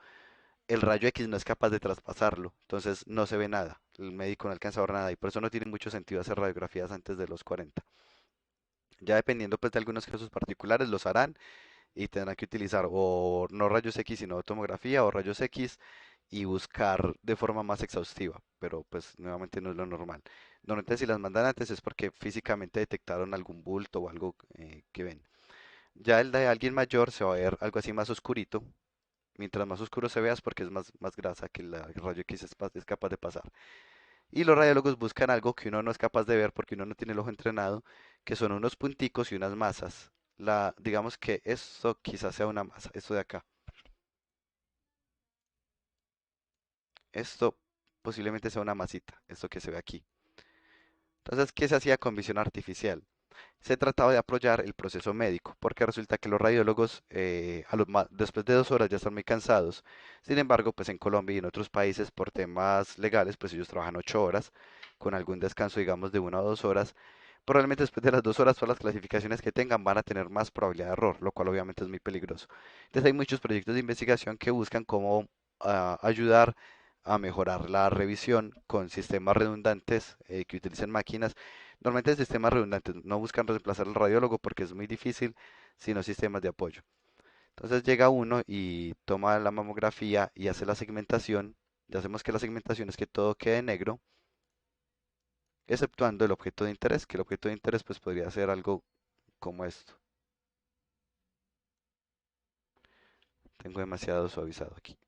El rayo X no es capaz de traspasarlo, entonces no se ve nada, el médico no alcanza a ver nada y por eso no tiene mucho sentido hacer radiografías antes de los 40. Ya dependiendo pues de algunos casos particulares los harán y tendrán que utilizar o no rayos X sino tomografía o rayos X y buscar de forma más exhaustiva, pero pues nuevamente no es lo normal. Normalmente si las mandan antes es porque físicamente detectaron algún bulto o algo que ven. Ya el de alguien mayor se va a ver algo así más oscurito. Mientras más oscuro se vea es porque es más grasa que el rayo X es capaz de pasar. Y los radiólogos buscan algo que uno no es capaz de ver porque uno no tiene el ojo entrenado, que son unos punticos y unas masas. Digamos que esto quizás sea una masa, esto de acá. Esto posiblemente sea una masita, esto que se ve aquí. Entonces, ¿qué se hacía con visión artificial? Se trataba de apoyar el proceso médico, porque resulta que los radiólogos después de 2 horas ya están muy cansados. Sin embargo, pues en Colombia y en otros países por temas legales, pues ellos trabajan 8 horas, con algún descanso, digamos, de 1 o 2 horas. Probablemente después de las 2 horas, todas las clasificaciones que tengan van a tener más probabilidad de error, lo cual obviamente es muy peligroso. Entonces hay muchos proyectos de investigación que buscan cómo ayudar a mejorar la revisión con sistemas redundantes que utilicen máquinas. Normalmente sistemas redundantes no buscan reemplazar al radiólogo porque es muy difícil, sino sistemas de apoyo. Entonces llega uno y toma la mamografía y hace la segmentación. Ya hacemos que la segmentación es que todo quede negro, exceptuando el objeto de interés, que el objeto de interés pues podría ser algo como esto. Tengo demasiado suavizado aquí.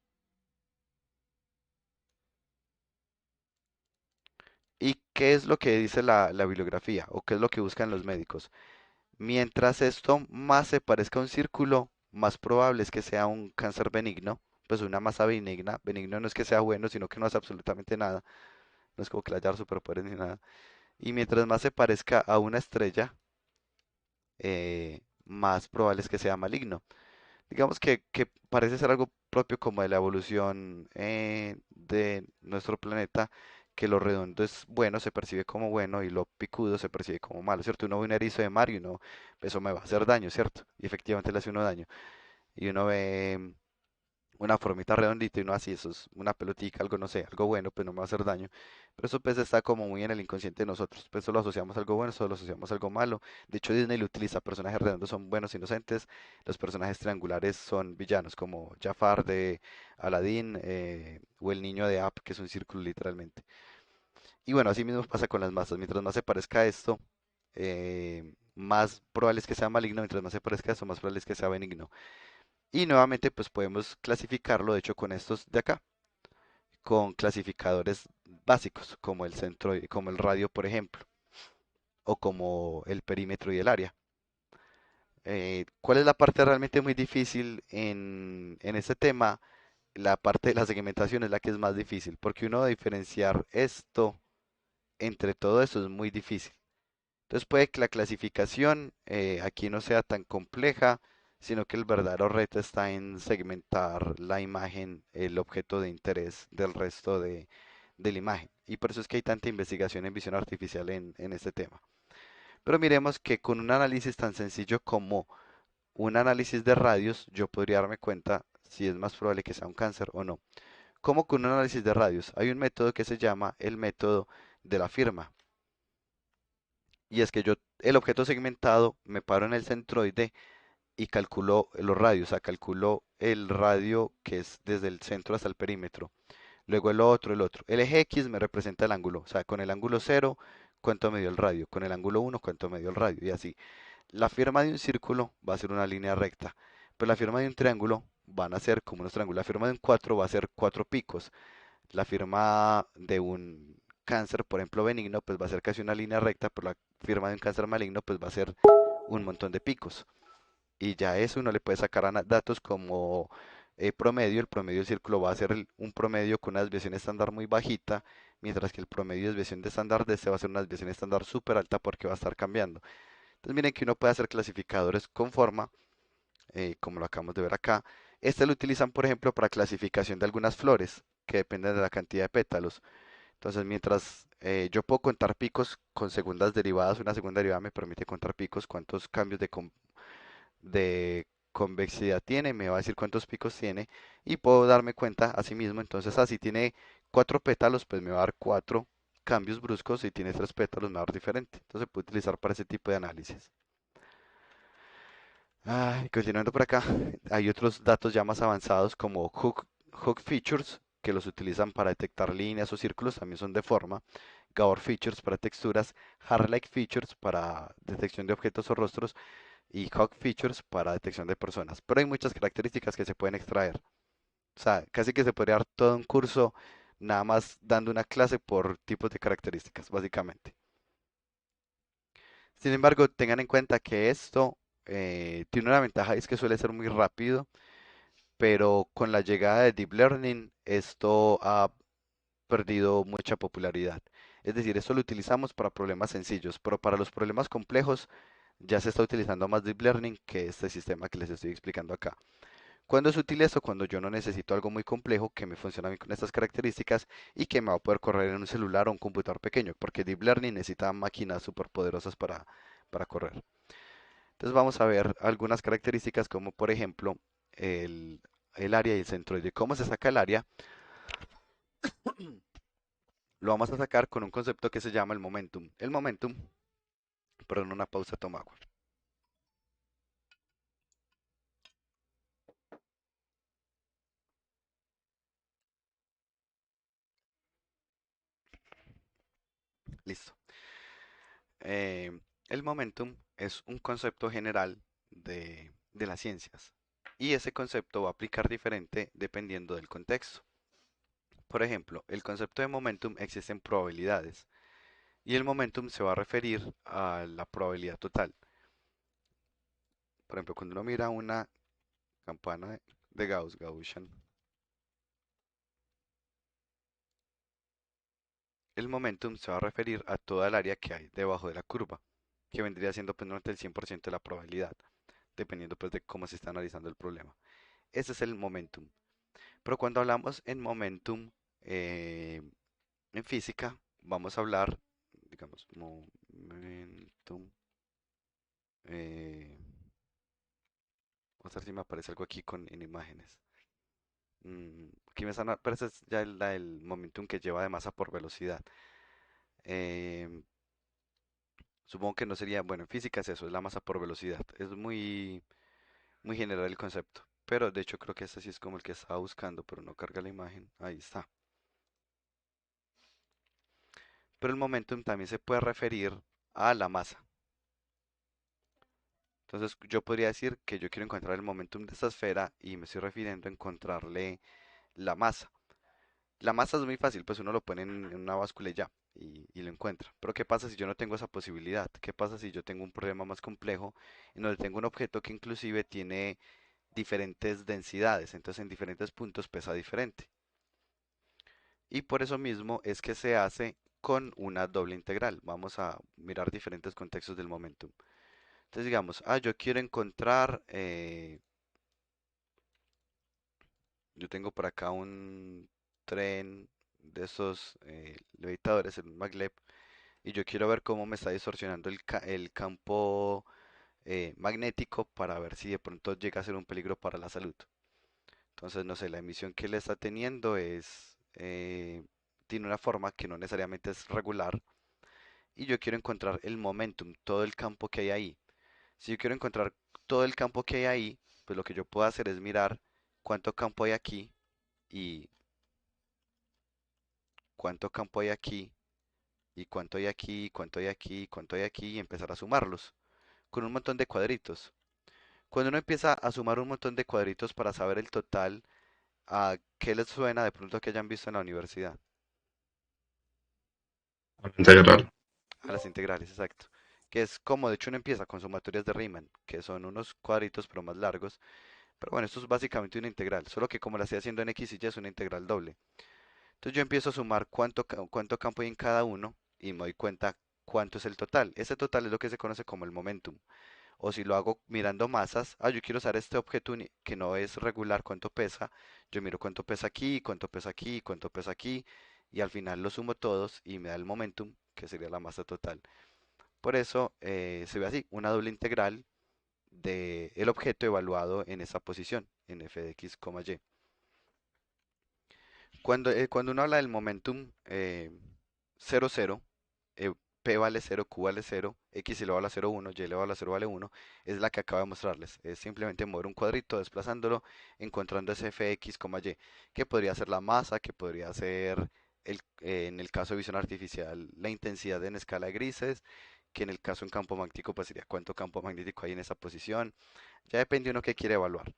¿Y qué es lo que dice la bibliografía o qué es lo que buscan los médicos? Mientras esto más se parezca a un círculo, más probable es que sea un cáncer benigno, pues una masa benigna. Benigno no es que sea bueno, sino que no hace absolutamente nada. No es como que le haya superpoderes ni nada. Y mientras más se parezca a una estrella, más probable es que sea maligno. Digamos que parece ser algo propio como de la evolución de nuestro planeta, que lo redondo es bueno, se percibe como bueno, y lo picudo se percibe como malo, ¿cierto? Uno ve un erizo de mar y uno, eso me va a hacer daño, ¿cierto? Y efectivamente le hace uno daño. Y uno ve una formita redondita y no así, eso es una pelotica, algo no sé, algo bueno, pues no me va a hacer daño. Pero eso pues está como muy en el inconsciente de nosotros, pues solo asociamos algo bueno, solo asociamos algo malo. De hecho Disney lo utiliza, personajes redondos son buenos inocentes, los personajes triangulares son villanos, como Jafar de Aladdin o el niño de App, que es un círculo literalmente. Y bueno, así mismo pasa con las masas, mientras más se parezca a esto, más probable es que sea maligno, mientras más se parezca a esto, más probable es que sea benigno. Y nuevamente, pues podemos clasificarlo, de hecho, con estos de acá, con clasificadores básicos, como el centro, como el radio, por ejemplo, o como el perímetro y el área. ¿Cuál es la parte realmente muy difícil en este tema? La parte de la segmentación es la que es más difícil, porque uno diferenciar esto entre todo eso es muy difícil. Entonces puede que la clasificación aquí no sea tan compleja, sino que el verdadero reto está en segmentar la imagen, el objeto de interés del resto de la imagen. Y por eso es que hay tanta investigación en visión artificial en este tema. Pero miremos que con un análisis tan sencillo como un análisis de radios, yo podría darme cuenta si es más probable que sea un cáncer o no. ¿Cómo con un análisis de radios? Hay un método que se llama el método de la firma. Y es que yo, el objeto segmentado, me paro en el centroide y calculo los radios, o sea, calculo el radio que es desde el centro hasta el perímetro. Luego el otro. El eje X me representa el ángulo, o sea, con el ángulo cero, cuánto me dio el radio, con el ángulo uno, cuánto me dio el radio, y así. La firma de un círculo va a ser una línea recta, pero la firma de un triángulo van a ser como unos triángulos. La firma de un 4 va a ser cuatro picos. La firma de un cáncer, por ejemplo, benigno, pues va a ser casi una línea recta, pero la firma de un cáncer maligno, pues va a ser un montón de picos. Y ya eso uno le puede sacar datos como promedio. El promedio del círculo va a ser un promedio con una desviación estándar muy bajita, mientras que el promedio de desviación de estándar de este va a ser una desviación estándar súper alta porque va a estar cambiando. Entonces miren que uno puede hacer clasificadores con forma, como lo acabamos de ver acá. Este lo utilizan, por ejemplo, para clasificación de algunas flores, que dependen de la cantidad de pétalos. Entonces, mientras yo puedo contar picos con segundas derivadas, una segunda derivada me permite contar picos, cuántos cambios de convexidad tiene, me va a decir cuántos picos tiene y puedo darme cuenta asimismo. Entonces, así tiene cuatro pétalos, pues me va a dar cuatro cambios bruscos. Si tiene tres pétalos, me va a dar diferente. Entonces, se puede utilizar para ese tipo de análisis. Continuando por acá, hay otros datos ya más avanzados como hook features, que los utilizan para detectar líneas o círculos, también son de forma. Gabor features para texturas, Harlake features para detección de objetos o rostros y Hawk features para detección de personas. Pero hay muchas características que se pueden extraer. O sea, casi que se podría dar todo un curso nada más dando una clase por tipos de características, básicamente. Sin embargo, tengan en cuenta que esto tiene una ventaja, es que suele ser muy rápido, pero con la llegada de Deep Learning esto ha perdido mucha popularidad. Es decir, esto lo utilizamos para problemas sencillos, pero para los problemas complejos ya se está utilizando más Deep Learning que este sistema que les estoy explicando acá. ¿Cuándo es útil esto? Cuando yo no necesito algo muy complejo que me funcione bien con estas características y que me va a poder correr en un celular o un computador pequeño, porque Deep Learning necesita máquinas súper poderosas para correr. Entonces vamos a ver algunas características como por ejemplo el, el área y el centroide. ¿Cómo se saca el área? Lo vamos a sacar con un concepto que se llama el momentum. El momentum, perdón, una pausa, toma agua. Listo. El momentum es un concepto general de las ciencias y ese concepto va a aplicar diferente dependiendo del contexto. Por ejemplo, el concepto de momentum existe en probabilidades y el momentum se va a referir a la probabilidad total. Por ejemplo, cuando uno mira una campana de Gauss, Gaussian, el momentum se va a referir a toda el área que hay debajo de la curva, que vendría siendo pues normalmente el 100% de la probabilidad, dependiendo pues de cómo se está analizando el problema. Ese es el momentum. Pero cuando hablamos en momentum eh, en física, vamos a hablar, digamos, momentum. eh, Vamos a ver si me aparece algo aquí en imágenes. Aquí me están, pero ese es ya el momentum que lleva de masa por velocidad. Em, Supongo que no sería, bueno, en física es eso, es la masa por velocidad. Es muy general el concepto. Pero de hecho creo que este sí es como el que estaba buscando, pero no carga la imagen. Ahí está. Pero el momentum también se puede referir a la masa. Entonces yo podría decir que yo quiero encontrar el momentum de esta esfera y me estoy refiriendo a encontrarle la masa. La masa es muy fácil, pues uno lo pone en una báscula y ya, y lo encuentra. Pero ¿qué pasa si yo no tengo esa posibilidad? ¿Qué pasa si yo tengo un problema más complejo en donde tengo un objeto que inclusive tiene diferentes densidades, entonces en diferentes puntos pesa diferente? Y por eso mismo es que se hace con una doble integral. Vamos a mirar diferentes contextos del momentum. Entonces digamos, yo quiero encontrar, yo tengo por acá un tren de esos levitadores, el maglev, y yo quiero ver cómo me está distorsionando el campo magnético para ver si de pronto llega a ser un peligro para la salud. Entonces, no sé, la emisión que le está teniendo tiene una forma que no necesariamente es regular y yo quiero encontrar el momentum, todo el campo que hay ahí. Si yo quiero encontrar todo el campo que hay ahí, pues lo que yo puedo hacer es mirar cuánto campo hay aquí y cuánto campo hay aquí y cuánto hay aquí, cuánto hay aquí, cuánto hay aquí y empezar a sumarlos con un montón de cuadritos. Cuando uno empieza a sumar un montón de cuadritos para saber el total, ¿a qué les suena de pronto que hayan visto en la universidad? Integral. A las integrales, exacto. Que es como de hecho uno empieza con sumatorias de Riemann, que son unos cuadritos pero más largos. Pero bueno, esto es básicamente una integral, solo que como la estoy haciendo en X y Y es una integral doble. Entonces yo empiezo a sumar cuánto campo hay en cada uno y me doy cuenta cuánto es el total. Ese total es lo que se conoce como el momentum. O si lo hago mirando masas, yo quiero usar este objeto que no es regular, cuánto pesa. Yo miro cuánto pesa aquí, cuánto pesa aquí, cuánto pesa aquí, y al final lo sumo todos y me da el momentum, que sería la masa total. Por eso se ve así, una doble integral del objeto evaluado en esa posición, en f de x, y. Cuando uno habla del momentum 0, 0, P vale 0, Q vale 0, X elevado a la 0, 1, Y elevado a la 0 vale 1, es la que acabo de mostrarles. Es simplemente mover un cuadrito, desplazándolo, encontrando ese Fx, Y, que podría ser la masa, que podría ser, en el caso de visión artificial, la intensidad en escala de grises, que en el caso en campo magnético, pues sería cuánto campo magnético hay en esa posición. Ya depende uno que quiere evaluar.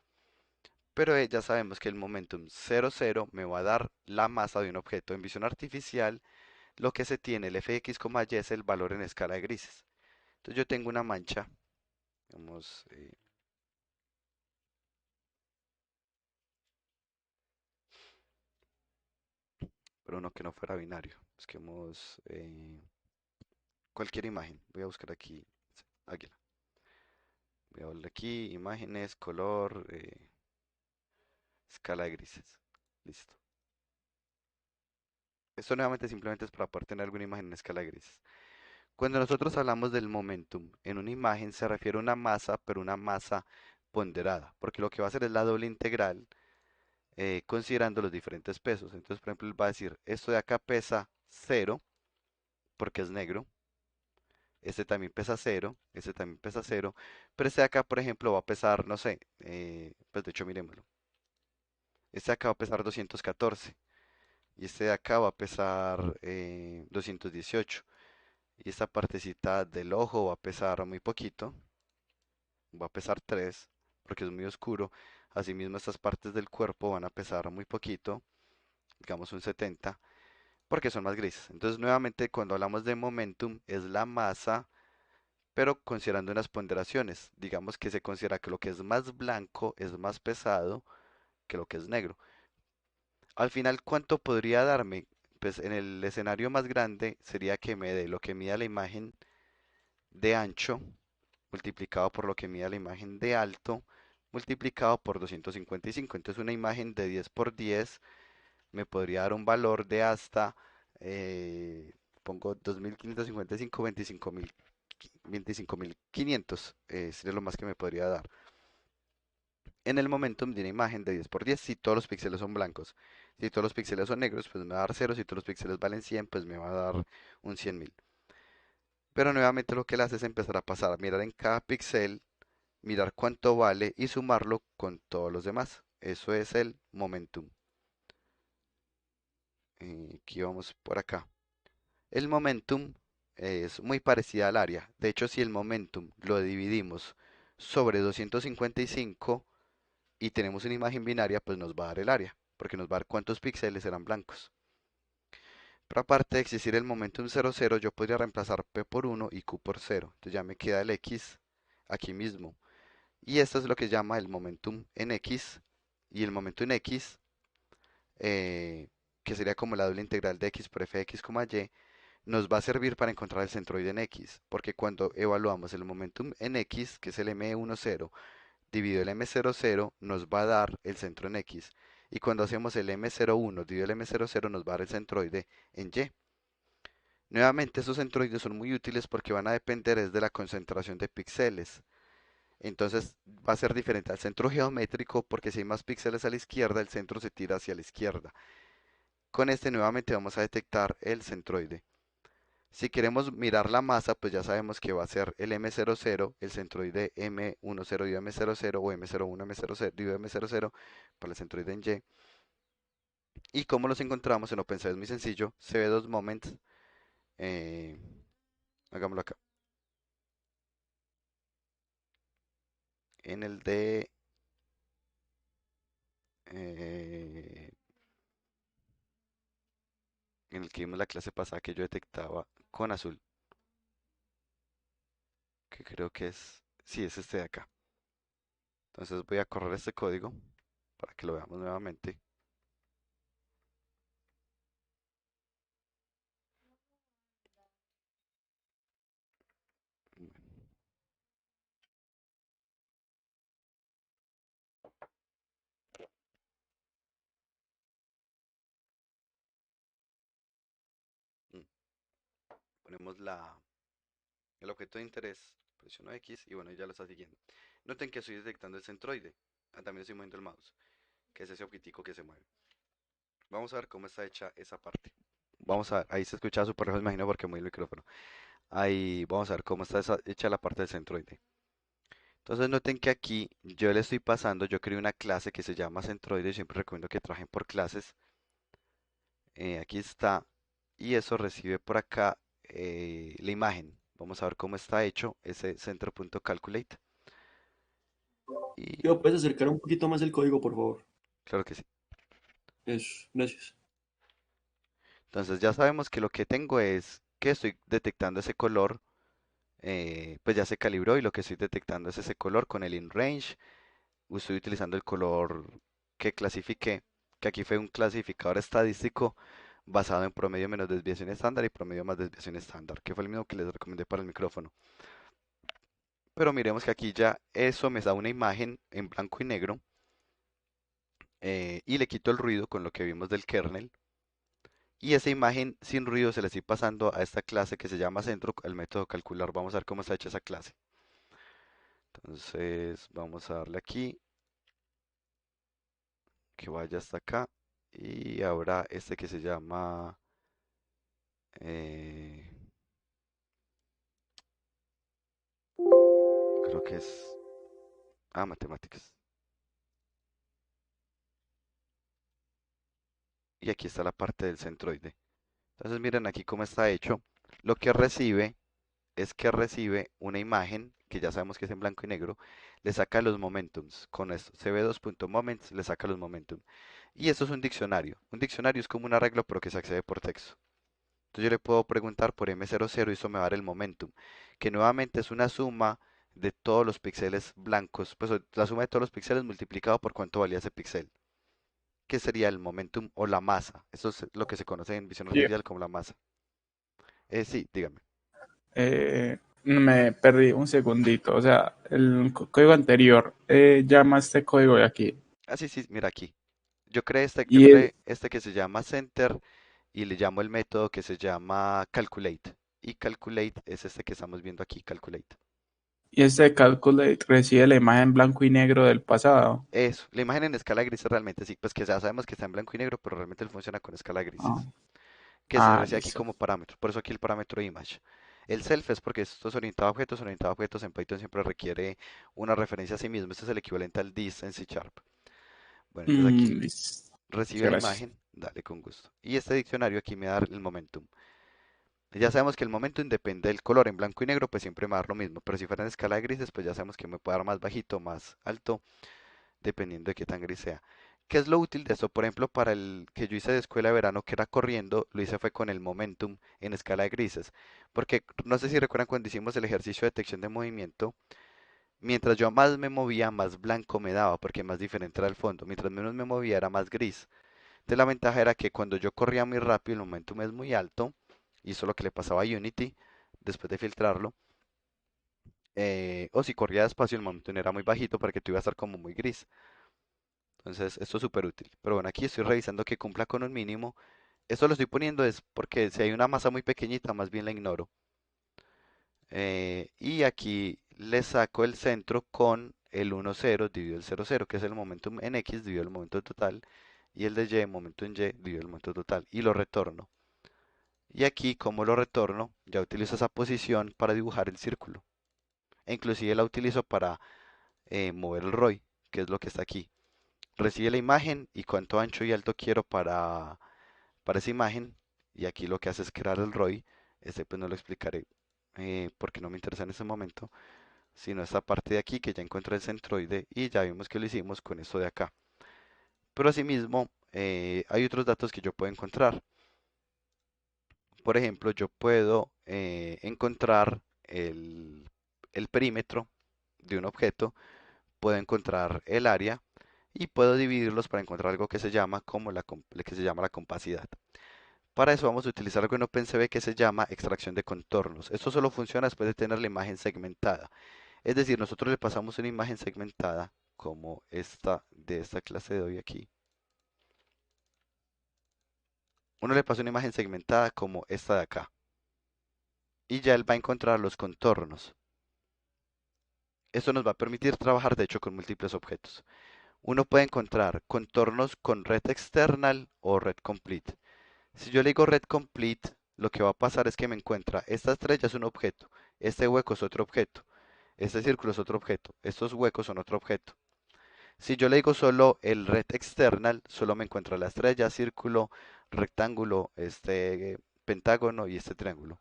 Pero ya sabemos que el momentum 0, 0 me va a dar la masa de un objeto en visión artificial. Lo que se tiene, el fx, y es el valor en escala de grises. Entonces yo tengo una mancha, vamos, pero uno que no fuera binario. Busquemos cualquier imagen. Voy a buscar aquí águila. Voy a darle aquí, imágenes, color, escala de grises. Listo. Esto nuevamente simplemente es para poder tener alguna imagen en escala de grises. Cuando nosotros hablamos del momentum en una imagen se refiere a una masa, pero una masa ponderada, porque lo que va a hacer es la doble integral considerando los diferentes pesos. Entonces, por ejemplo, él va a decir, esto de acá pesa 0 porque es negro, este también pesa 0, este también pesa 0, pero este de acá, por ejemplo, va a pesar, no sé, pues de hecho miremoslo, este de acá va a pesar 214 y este de acá va a pesar 218 y esta partecita del ojo va a pesar muy poquito, va a pesar 3 porque es muy oscuro. Asimismo, estas partes del cuerpo van a pesar muy poquito, digamos un 70, porque son más grises. Entonces, nuevamente, cuando hablamos de momentum, es la masa, pero considerando unas ponderaciones. Digamos que se considera que lo que es más blanco es más pesado que lo que es negro. Al final, ¿cuánto podría darme? pues en el escenario más grande sería que me dé lo que mida la imagen de ancho multiplicado por lo que mida la imagen de alto multiplicado por 255. Entonces una imagen de 10 por 10 me podría dar un valor de hasta, pongo 2555, 25.500, sería lo más que me podría dar. En el momentum de una imagen de 10 por 10 si todos los píxeles son blancos. Si todos los píxeles son negros, pues me va a dar 0. Si todos los píxeles valen 100, pues me va a dar un 100.000. Pero nuevamente lo que él hace es empezar a pasar, a mirar en cada píxel, mirar cuánto vale y sumarlo con todos los demás. Eso es el momentum. Aquí vamos por acá. El momentum es muy parecida al área. De hecho, si el momentum lo dividimos sobre 255 y tenemos una imagen binaria, pues nos va a dar el área, porque nos va a dar cuántos píxeles serán blancos. Pero aparte de existir el momentum 00, yo podría reemplazar P por 1 y Q por 0. Entonces ya me queda el X aquí mismo. Y esto es lo que se llama el momentum en X. Y el momentum en X, eh, que sería como la doble integral de X por f de X, y, nos va a servir para encontrar el centroide en X. Porque cuando evaluamos el momentum en X, que es el M10, dividido el M00, nos va a dar el centro en X. Y cuando hacemos el M01 dividido el M00, nos va a dar el centroide en Y. Nuevamente, estos centroides son muy útiles porque van a depender es de la concentración de píxeles. Entonces va a ser diferente al centro geométrico porque si hay más píxeles a la izquierda, el centro se tira hacia la izquierda. Con este nuevamente vamos a detectar el centroide. Si queremos mirar la masa, pues ya sabemos que va a ser el M00, el centroide M10 dividido M00 o M01 M00 dividido M00 para el centroide en Y. Y como los encontramos en OpenSea es muy sencillo, cv2moments, eh, hagámoslo acá. En el de eh, en el que vimos la clase pasada que yo detectaba con azul, que creo que es, sí, es este de acá. Entonces voy a correr este código para que lo veamos nuevamente. Mm, Ponemos el objeto de interés, presiono X y bueno, ya lo está siguiendo. Noten que estoy detectando el centroide. También estoy moviendo el mouse, que es ese objetico que se mueve. Vamos a ver cómo está hecha esa parte. Vamos a ver, ahí se escucha súper lejos, imagino, porque mueve el micrófono. Ahí vamos a ver cómo está hecha la parte del centroide. Entonces noten que aquí yo le estoy pasando, yo creé una clase que se llama centroide, siempre recomiendo que trabajen por clases. Aquí está, y eso recibe por acá la imagen. Vamos a ver cómo está hecho ese center.calculate. Y Tío, ¿puedes acercar un poquito más el código, por favor? claro que sí. Eso, gracias. Entonces ya sabemos que lo que tengo es que estoy detectando ese color, pues ya se calibró y lo que estoy detectando es ese color con el InRange. Estoy utilizando el color que clasifiqué, que aquí fue un clasificador estadístico basado en promedio menos desviación estándar y promedio más desviación estándar, que fue el mismo que les recomendé para el micrófono. Pero miremos que aquí ya eso me da una imagen en blanco y negro, y le quito el ruido con lo que vimos del kernel. Y esa imagen sin ruido se la estoy pasando a esta clase que se llama centro, el método calcular. Vamos a ver cómo está hecha esa clase. Entonces vamos a darle aquí, que vaya hasta acá. Y ahora este que se llama, eh, creo que es, matemáticas. Y aquí está la parte del centroide. Entonces miren aquí cómo está hecho. Lo que recibe es que recibe una imagen, que ya sabemos que es en blanco y negro, le saca los momentums. Con esto, cv2.moments le saca los momentum. Y esto es un diccionario. Un diccionario es como un arreglo, pero que se accede por texto. Entonces yo le puedo preguntar por M00 y eso me va a dar el momentum, que nuevamente es una suma de todos los píxeles blancos, pues la suma de todos los píxeles multiplicado por cuánto valía ese píxel. que sería el momentum o la masa. Eso es lo que se conoce en visión Sí, artificial como la masa. Sí, dígame. me perdí un segundito. O sea, el código anterior llama este código de aquí. Ah, sí, sí, mira aquí. Yo Y creé este que se llama center y le llamo el método que se llama calculate. Y calculate es este que estamos viendo aquí, calculate. y este calculate recibe la imagen blanco y negro del pasado. Eso, la imagen en escala grises realmente sí, pues que ya sabemos que está en blanco y negro, pero realmente él funciona con escala Ah, grises, que se recibe aquí listo. como parámetro, por eso aquí el parámetro image. El self es porque esto es orientado a objetos en Python siempre requiere una referencia a sí mismo, este es el equivalente al this en C Sharp. Bueno, entonces aquí Listo. Muchas recibe la gracias. imagen, dale con gusto. Y este diccionario aquí me da el momentum. Ya sabemos que el momentum depende del color, en blanco y negro pues siempre me va a dar lo mismo, pero si fuera en escala de grises pues ya sabemos que me puede dar más bajito, más alto, dependiendo de qué tan gris sea. ¿Qué es lo útil de esto? Por ejemplo, para el que yo hice de escuela de verano, que era corriendo, lo hice fue con el momentum en escala de grises. Porque no sé si recuerdan cuando hicimos el ejercicio de detección de movimiento, mientras yo más me movía, más blanco me daba, porque más diferente era el fondo. Mientras menos me movía, era más gris. Entonces la ventaja era que cuando yo corría muy rápido, el momentum es muy alto, y eso es lo que le pasaba a Unity después de filtrarlo. O si corría despacio, el momentum era muy bajito para que tú ibas a estar como muy gris. Entonces, esto es súper útil. Pero bueno, aquí estoy revisando que cumpla con un mínimo. Esto lo estoy poniendo es porque si hay una masa muy pequeñita, más bien la ignoro. Y aquí le saco el centro con el 1, 0 dividido el 0, 0, que es el momentum en X dividido el momento total. Y el de Y, momento en Y, dividido el momento total. Y lo retorno. Y aquí, como lo retorno, ya utilizo esa posición para dibujar el círculo. E inclusive la utilizo para mover el ROY, que es lo que está aquí. Recibe la imagen y cuánto ancho y alto quiero para esa imagen. Y aquí lo que hace es crear el ROI. Este pues no lo explicaré porque no me interesa en ese momento, sino esta parte de aquí que ya encontré el centroide y ya vimos que lo hicimos con esto de acá. Pero asimismo, hay otros datos que yo puedo encontrar. Por ejemplo, yo puedo encontrar el perímetro de un objeto, puedo encontrar el área y puedo dividirlos para encontrar algo que se llama como que se llama la compacidad. Para eso vamos a utilizar algo en OpenCV que se llama extracción de contornos. Esto solo funciona después de tener la imagen segmentada. Es decir, nosotros le pasamos una imagen segmentada como esta de esta clase de hoy aquí. Uno le pasa una imagen segmentada como esta de acá. Y ya él va a encontrar los contornos. Esto nos va a permitir trabajar de hecho con múltiples objetos. Uno puede encontrar contornos con red external o red complete. Si yo le digo red complete, lo que va a pasar es que me encuentra esta estrella es un objeto, este hueco es otro objeto, este círculo es otro objeto, estos huecos son otro objeto. Si yo le digo solo el red external, solo me encuentra la estrella, círculo, rectángulo, este pentágono y este triángulo.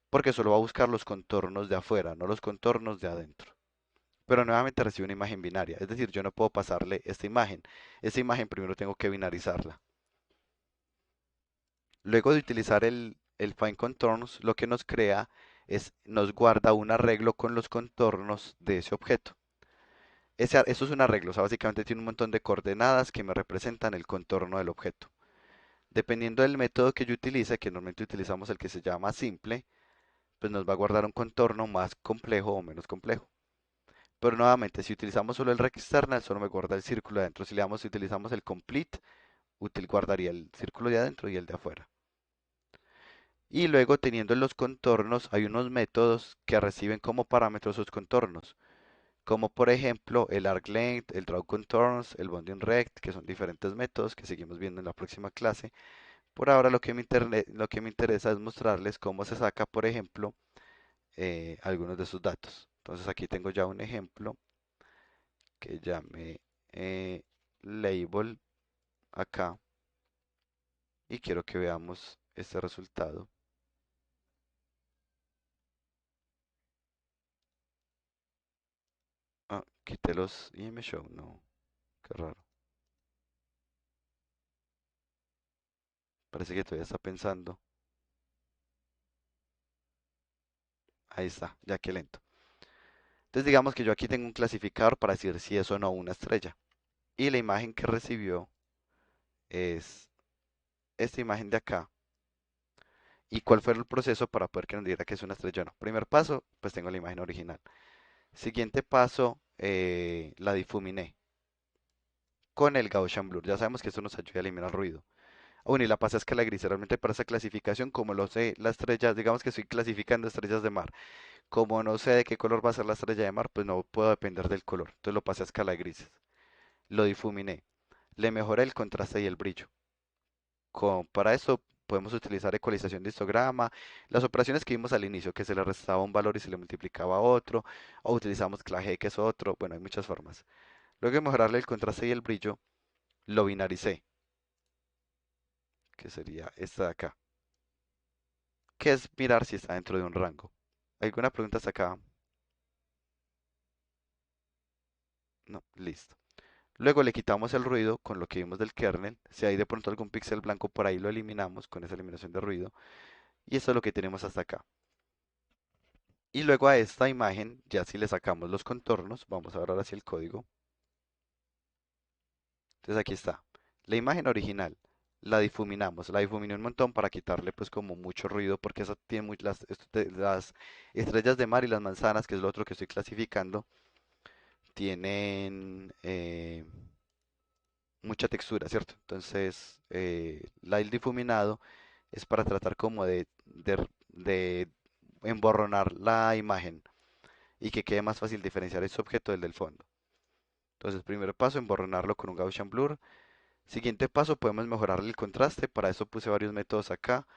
Porque solo va a buscar los contornos de afuera, no los contornos de adentro. Pero nuevamente recibe una imagen binaria, es decir, yo no puedo pasarle esta imagen. Esta imagen primero tengo que binarizarla. Luego de utilizar el Find Contornos, lo que nos crea es, nos guarda un arreglo con los contornos de ese objeto. Eso es un arreglo, o sea, básicamente tiene un montón de coordenadas que me representan el contorno del objeto. Dependiendo del método que yo utilice, que normalmente utilizamos el que se llama simple, pues nos va a guardar un contorno más complejo o menos complejo. Pero nuevamente, si utilizamos solo el rect external, solo me guarda el círculo de adentro. Si utilizamos el complete, guardaría el círculo de adentro y el de afuera. Y luego teniendo los contornos, hay unos métodos que reciben como parámetros sus contornos, como por ejemplo el arclength, el draw contorns, el bounding rect, que son diferentes métodos que seguimos viendo en la próxima clase. Por ahora lo que me interesa es mostrarles cómo se saca, por ejemplo, algunos de sus datos. Entonces aquí tengo ya un ejemplo que llamé label acá y quiero que veamos este resultado. Ah, quité los IM Show, no, qué raro. Parece que todavía está pensando. Ahí está, ya que lento. Entonces digamos que yo aquí tengo un clasificador para decir si es o no una estrella. Y la imagen que recibió es esta imagen de acá. ¿Y cuál fue el proceso para poder que nos diera que es una estrella o no? Primer paso, pues tengo la imagen original. Siguiente paso, la difuminé con el Gaussian Blur. Ya sabemos que esto nos ayuda a eliminar ruido. Bueno, y la pasa es que la gris realmente para esa clasificación, como lo sé, la estrella, digamos que estoy clasificando estrellas de mar. Como no sé de qué color va a ser la estrella de mar, pues no puedo depender del color. Entonces lo pasé a escala de grises. Lo difuminé. Le mejoré el contraste y el brillo. Para eso podemos utilizar ecualización de histograma, las operaciones que vimos al inicio, que se le restaba un valor y se le multiplicaba otro, o utilizamos claje, que es otro, bueno, hay muchas formas. Luego de mejorarle el contraste y el brillo, lo binaricé, que sería esta de acá, que es mirar si está dentro de un rango. ¿Alguna pregunta hasta acá? No, listo. Luego le quitamos el ruido con lo que vimos del kernel. Si hay de pronto algún píxel blanco por ahí, lo eliminamos con esa eliminación de ruido. Y eso es lo que tenemos hasta acá. Y luego a esta imagen, ya si le sacamos los contornos, vamos a ver ahora sí el código. Entonces aquí está. La imagen original, la difuminamos. La difuminé un montón para quitarle pues como mucho ruido porque eso tiene las estrellas de mar y las manzanas, que es lo otro que estoy clasificando, tienen mucha textura, ¿cierto? Entonces, el difuminado es para tratar como de emborronar la imagen y que quede más fácil diferenciar ese objeto del fondo. Entonces, primer paso, emborronarlo con un Gaussian Blur. Siguiente paso, podemos mejorarle el contraste. Para eso puse varios métodos acá.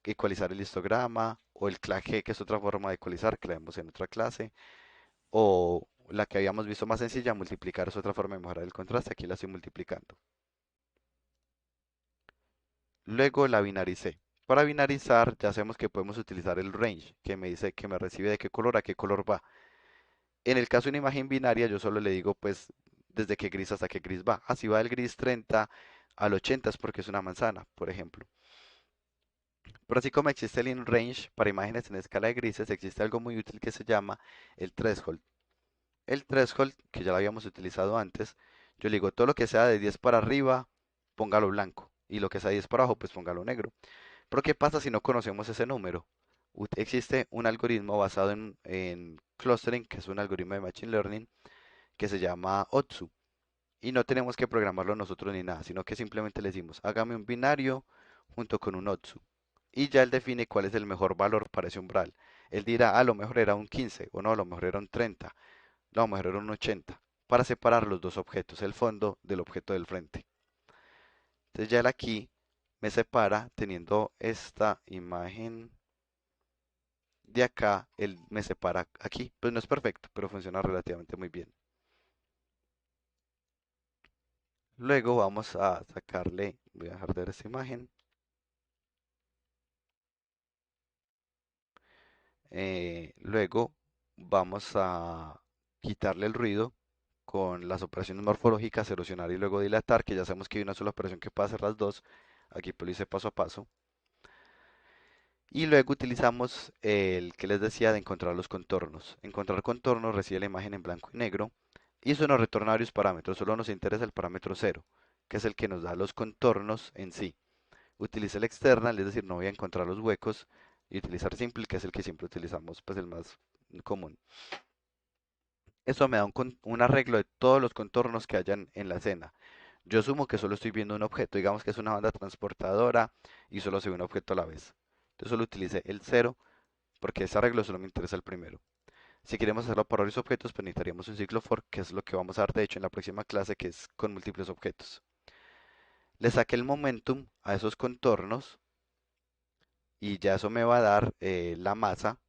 Ecualizar el histograma o el claje, que es otra forma de ecualizar, que la vemos en otra clase. O la que habíamos visto más sencilla, multiplicar es otra forma de mejorar el contraste. Aquí la estoy multiplicando. Luego la binaricé. Para binarizar ya sabemos que podemos utilizar el range, que me dice que me recibe de qué color a qué color va. En el caso de una imagen binaria yo solo le digo pues desde qué gris hasta qué gris va. Así va del gris 30 al 80 es porque es una manzana, por ejemplo. Pero así como existe el InRange para imágenes en escala de grises, existe algo muy útil que se llama el threshold. El threshold, que ya lo habíamos utilizado antes, yo le digo todo lo que sea de 10 para arriba, póngalo blanco. Y lo que sea de 10 para abajo, pues póngalo negro. Pero ¿qué pasa si no conocemos ese número? Existe un algoritmo basado en clustering, que es un algoritmo de Machine Learning, que se llama OTSU. Y no tenemos que programarlo nosotros ni nada, sino que simplemente le decimos, hágame un binario junto con un OTSU. Y ya él define cuál es el mejor valor para ese umbral. Él dirá, a lo mejor era un 15, o no, a lo mejor era un 30, no, a lo mejor era un 80, para separar los dos objetos, el fondo del objeto del frente. Entonces ya él aquí me separa teniendo esta imagen de acá, él me separa aquí. Pues no es perfecto, pero funciona relativamente muy bien. Luego vamos a sacarle, voy a dejar de ver esta imagen. Luego vamos a quitarle el ruido con las operaciones morfológicas, erosionar y luego dilatar, que ya sabemos que hay una sola operación que puede hacer las dos. Aquí pues lo hice paso a paso. Y luego utilizamos el que les decía de encontrar los contornos. Encontrar contornos recibe la imagen en blanco y negro y eso nos retorna varios parámetros. Solo nos interesa el parámetro cero, que es el que nos da los contornos en sí. Utilice el external, es decir, no voy a encontrar los huecos, y utilizar simple, que es el que siempre utilizamos, pues el más común. Eso me da un arreglo de todos los contornos que hayan en la escena. Yo asumo que solo estoy viendo un objeto, digamos que es una banda transportadora y solo se ve un objeto a la vez. Entonces solo utilicé el cero porque ese arreglo solo me interesa el primero. Si queremos hacerlo por varios objetos, pues necesitaríamos un ciclo for, que es lo que vamos a dar de hecho en la próxima clase, que es con múltiples objetos. Le saqué el momentum a esos contornos y ya eso me va a dar la masa.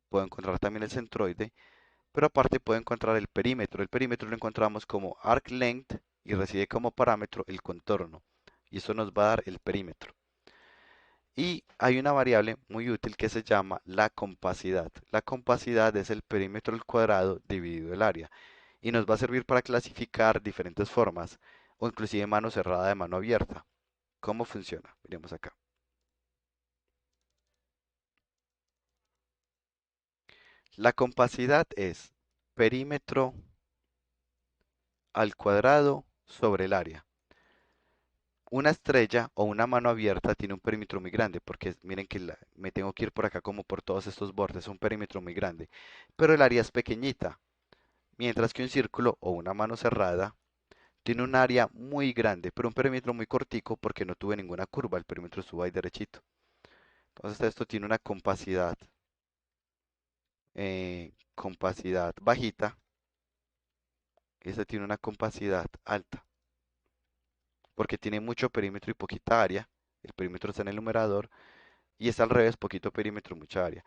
Puedo encontrar también el centroide, pero aparte puedo encontrar el perímetro. El perímetro lo encontramos como arc length y recibe como parámetro el contorno. Y eso nos va a dar el perímetro. Y hay una variable muy útil que se llama la compacidad. La compacidad es el perímetro al cuadrado dividido el área. Y nos va a servir para clasificar diferentes formas o inclusive mano cerrada de mano abierta. ¿Cómo funciona? Miremos acá. La compacidad es perímetro al cuadrado sobre el área. una estrella o una mano abierta tiene un perímetro muy grande, porque miren que me tengo que ir por acá como por todos estos bordes, un perímetro muy grande, pero el área es pequeñita, mientras que un círculo o una mano cerrada tiene un área muy grande, pero un perímetro muy cortico porque no tuve ninguna curva, el perímetro estuvo ahí derechito. Entonces esto tiene una compacidad bajita, y este tiene una compacidad alta, porque tiene mucho perímetro y poquita área. El perímetro está en el numerador y es al revés, poquito perímetro, mucha área.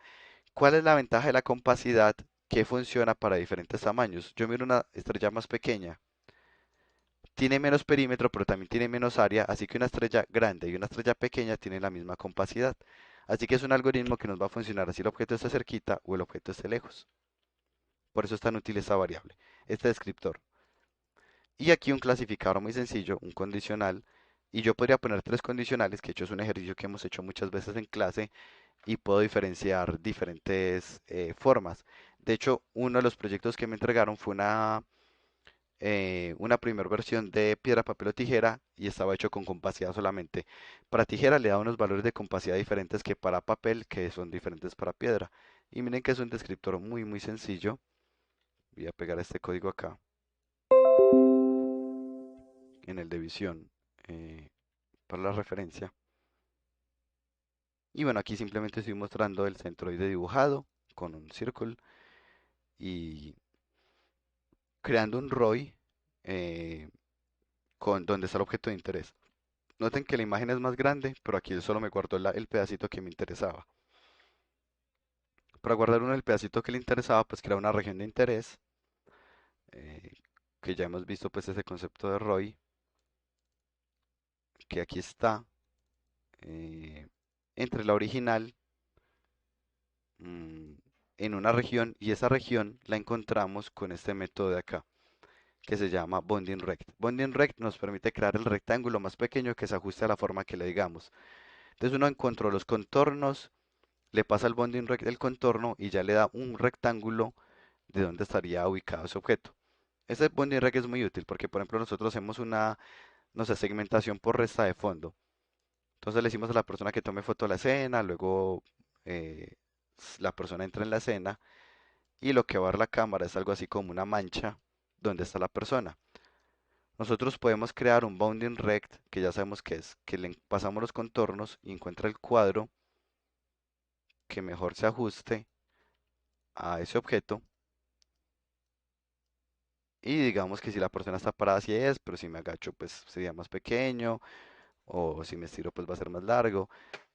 ¿Cuál es la ventaja de la compacidad que funciona para diferentes tamaños? Yo miro una estrella más pequeña, tiene menos perímetro, pero también tiene menos área, así que una estrella grande y una estrella pequeña tienen la misma compacidad. Así que es un algoritmo que nos va a funcionar así el objeto esté cerquita o el objeto esté lejos. Por eso es tan útil esta variable, este descriptor. Y aquí un clasificador muy sencillo, un condicional. Y yo podría poner tres condicionales, que de hecho es un ejercicio que hemos hecho muchas veces en clase, y puedo diferenciar diferentes formas. De hecho, uno de los proyectos que me entregaron fue una primera versión de piedra, papel o tijera y estaba hecho con compacidad solamente. Para tijera le da unos valores de compacidad diferentes que para papel, que son diferentes para piedra. Y miren que es un descriptor muy muy sencillo. Voy a pegar este código acá en el de visión eh, para la referencia. Y bueno, aquí simplemente estoy mostrando el centroide dibujado con un círculo y creando un ROI con donde está el objeto de interés. Noten que la imagen es más grande, pero aquí él solo me guardó el pedacito que me interesaba. Para guardar uno el pedacito que le interesaba, pues crea una región de interés, eh, que ya hemos visto pues ese concepto de ROI, que aquí está, eh, entre la original mm, en una región y esa región la encontramos con este método de acá, que se llama Bounding Rect. Bounding Rect nos permite crear el rectángulo más pequeño que se ajuste a la forma que le digamos. Entonces uno encontró los contornos, le pasa al Bounding Rect el contorno y ya le da un rectángulo de dónde estaría ubicado ese objeto. Este Bounding Rect es muy útil porque, por ejemplo, nosotros hacemos una, no sé, segmentación por resta de fondo. Entonces le decimos a la persona que tome foto de la escena, luego eh, la persona entra en la escena y lo que va a ver la cámara es algo así como una mancha donde está la persona. Nosotros podemos crear un bounding rect, que ya sabemos que es, que le pasamos los contornos y encuentra el cuadro que mejor se ajuste a ese objeto. Y digamos que si la persona está parada así es, pero si me agacho pues sería más pequeño, o si me estiro pues va a ser más largo.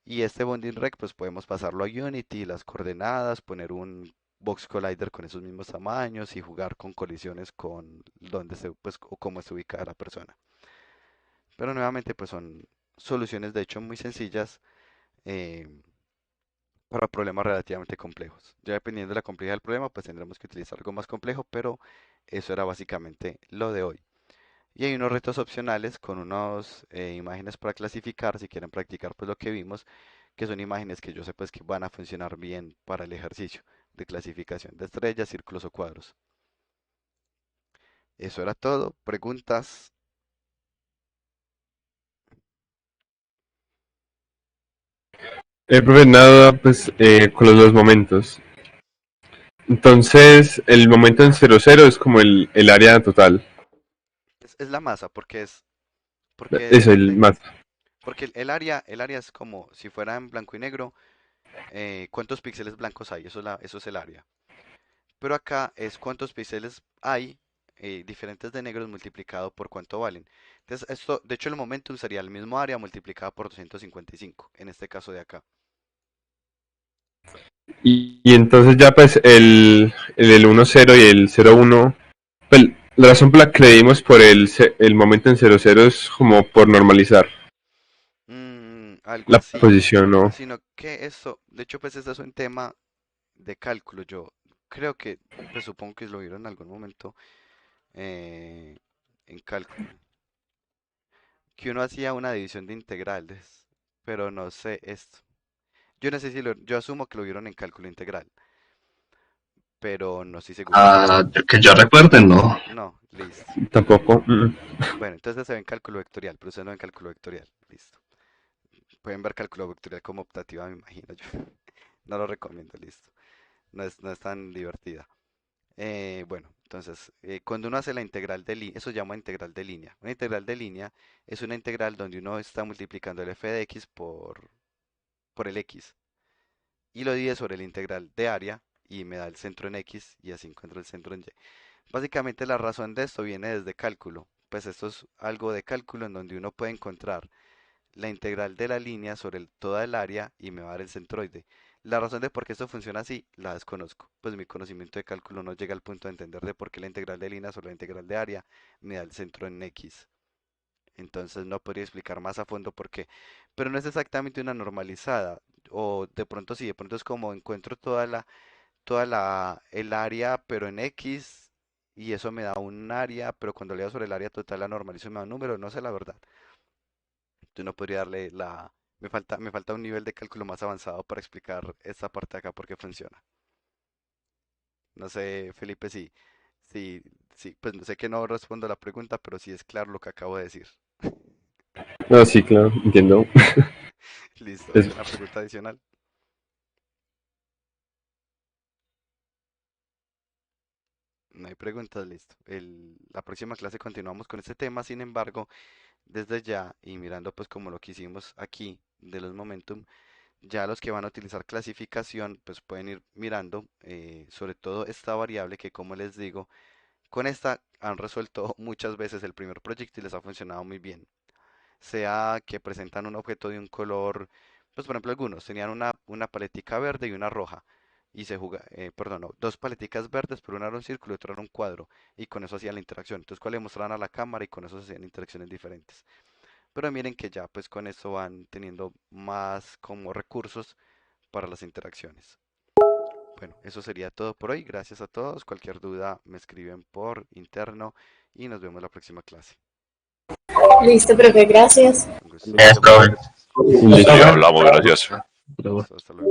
Y este bounding rect pues podemos pasarlo a Unity, las coordenadas, poner un box collider con esos mismos tamaños y jugar con colisiones con donde se, pues, o cómo se ubica la persona. Pero nuevamente pues son soluciones de hecho muy sencillas eh, para problemas relativamente complejos. Ya dependiendo de la complejidad del problema pues tendremos que utilizar algo más complejo, pero eso era básicamente lo de hoy. Y hay unos retos opcionales con unas imágenes para clasificar, si quieren practicar pues lo que vimos, que son imágenes que yo sé pues que van a funcionar bien para el ejercicio de clasificación de estrellas, círculos o cuadros. Eso era todo. ¿Preguntas? Profe, nada, pues con los dos momentos. Entonces, el momento en 00 es como el área total. Es la masa, porque Eso, el depende, más. porque el área es como si fuera en blanco y negro, cuántos píxeles blancos hay, eso es el área. Pero acá es cuántos píxeles hay diferentes de negros multiplicado por cuánto valen. Entonces, esto, de hecho, el momentum sería el mismo área multiplicado por 255, en este caso de acá. Y entonces ya pues el 10 y el 01, pues, la razón por la que le dimos por el momento en 00 es como por normalizar Algo la así, posición, ¿no? sino que eso, de hecho, pues este es un tema de cálculo. Yo creo que, pues supongo que lo vieron en algún momento eh, en cálculo, que uno hacía una división de integrales, pero no sé esto. Yo no sé si yo asumo que lo vieron en cálculo integral. pero no estoy seguro. Ah, que yo recuerde, no. No, listo. Tampoco. Bueno, entonces se ven cálculo vectorial, pero ustedes no ven cálculo vectorial. Listo. Pueden ver cálculo vectorial como optativa, me imagino yo. No lo recomiendo, listo. No es tan divertida. Bueno, entonces, cuando uno hace la integral de línea, eso se llama integral de línea. Una integral de línea es una integral donde uno está multiplicando el f de x por el x y lo divide sobre el integral de área y me da el centro en x y así encuentro el centro en y. Básicamente la razón de esto viene desde cálculo. Pues esto es algo de cálculo en donde uno puede encontrar la integral de la línea sobre toda el área y me va a dar el centroide. La razón de por qué esto funciona así la desconozco, pues mi conocimiento de cálculo no llega al punto de entender de por qué la integral de línea sobre la integral de área me da el centro en x. Entonces no podría explicar más a fondo por qué. Pero no es exactamente una normalizada. O de pronto sí, de pronto es como encuentro el área, pero en x, y eso me da un área, pero cuando leo sobre el área total la normalizo y me da un número, no sé la verdad. Yo no podría darle la... Me falta un nivel de cálculo más avanzado para explicar esta parte de acá por qué funciona. No sé, Felipe, si, pues no sé que no respondo a la pregunta, pero sí es claro lo que acabo de decir. No, sí, claro, entiendo. Listo, Es- ¿alguna pregunta adicional? No hay preguntas, listo. La próxima clase continuamos con este tema, sin embargo, desde ya y mirando pues como lo que hicimos aquí de los momentum, ya los que van a utilizar clasificación pues pueden ir mirando sobre todo esta variable que como les digo, con esta han resuelto muchas veces el primer proyecto y les ha funcionado muy bien. Sea que presentan un objeto de un color, pues por ejemplo algunos tenían una paletica verde y una roja y perdón, no, dos paleticas verdes, pero una era un círculo y otra era un cuadro y con eso hacían la interacción. Entonces cuál le mostraban a la cámara y con eso se hacían interacciones diferentes. Pero miren que ya pues con esto van teniendo más como recursos para las interacciones. Bueno, eso sería todo por hoy. Gracias a todos. Cualquier duda me escriben por interno y nos vemos la próxima clase. Listo, profe, gracias. Con gusto. Profe. Listo. Sí, hablamos, gracias. Listo, hasta luego.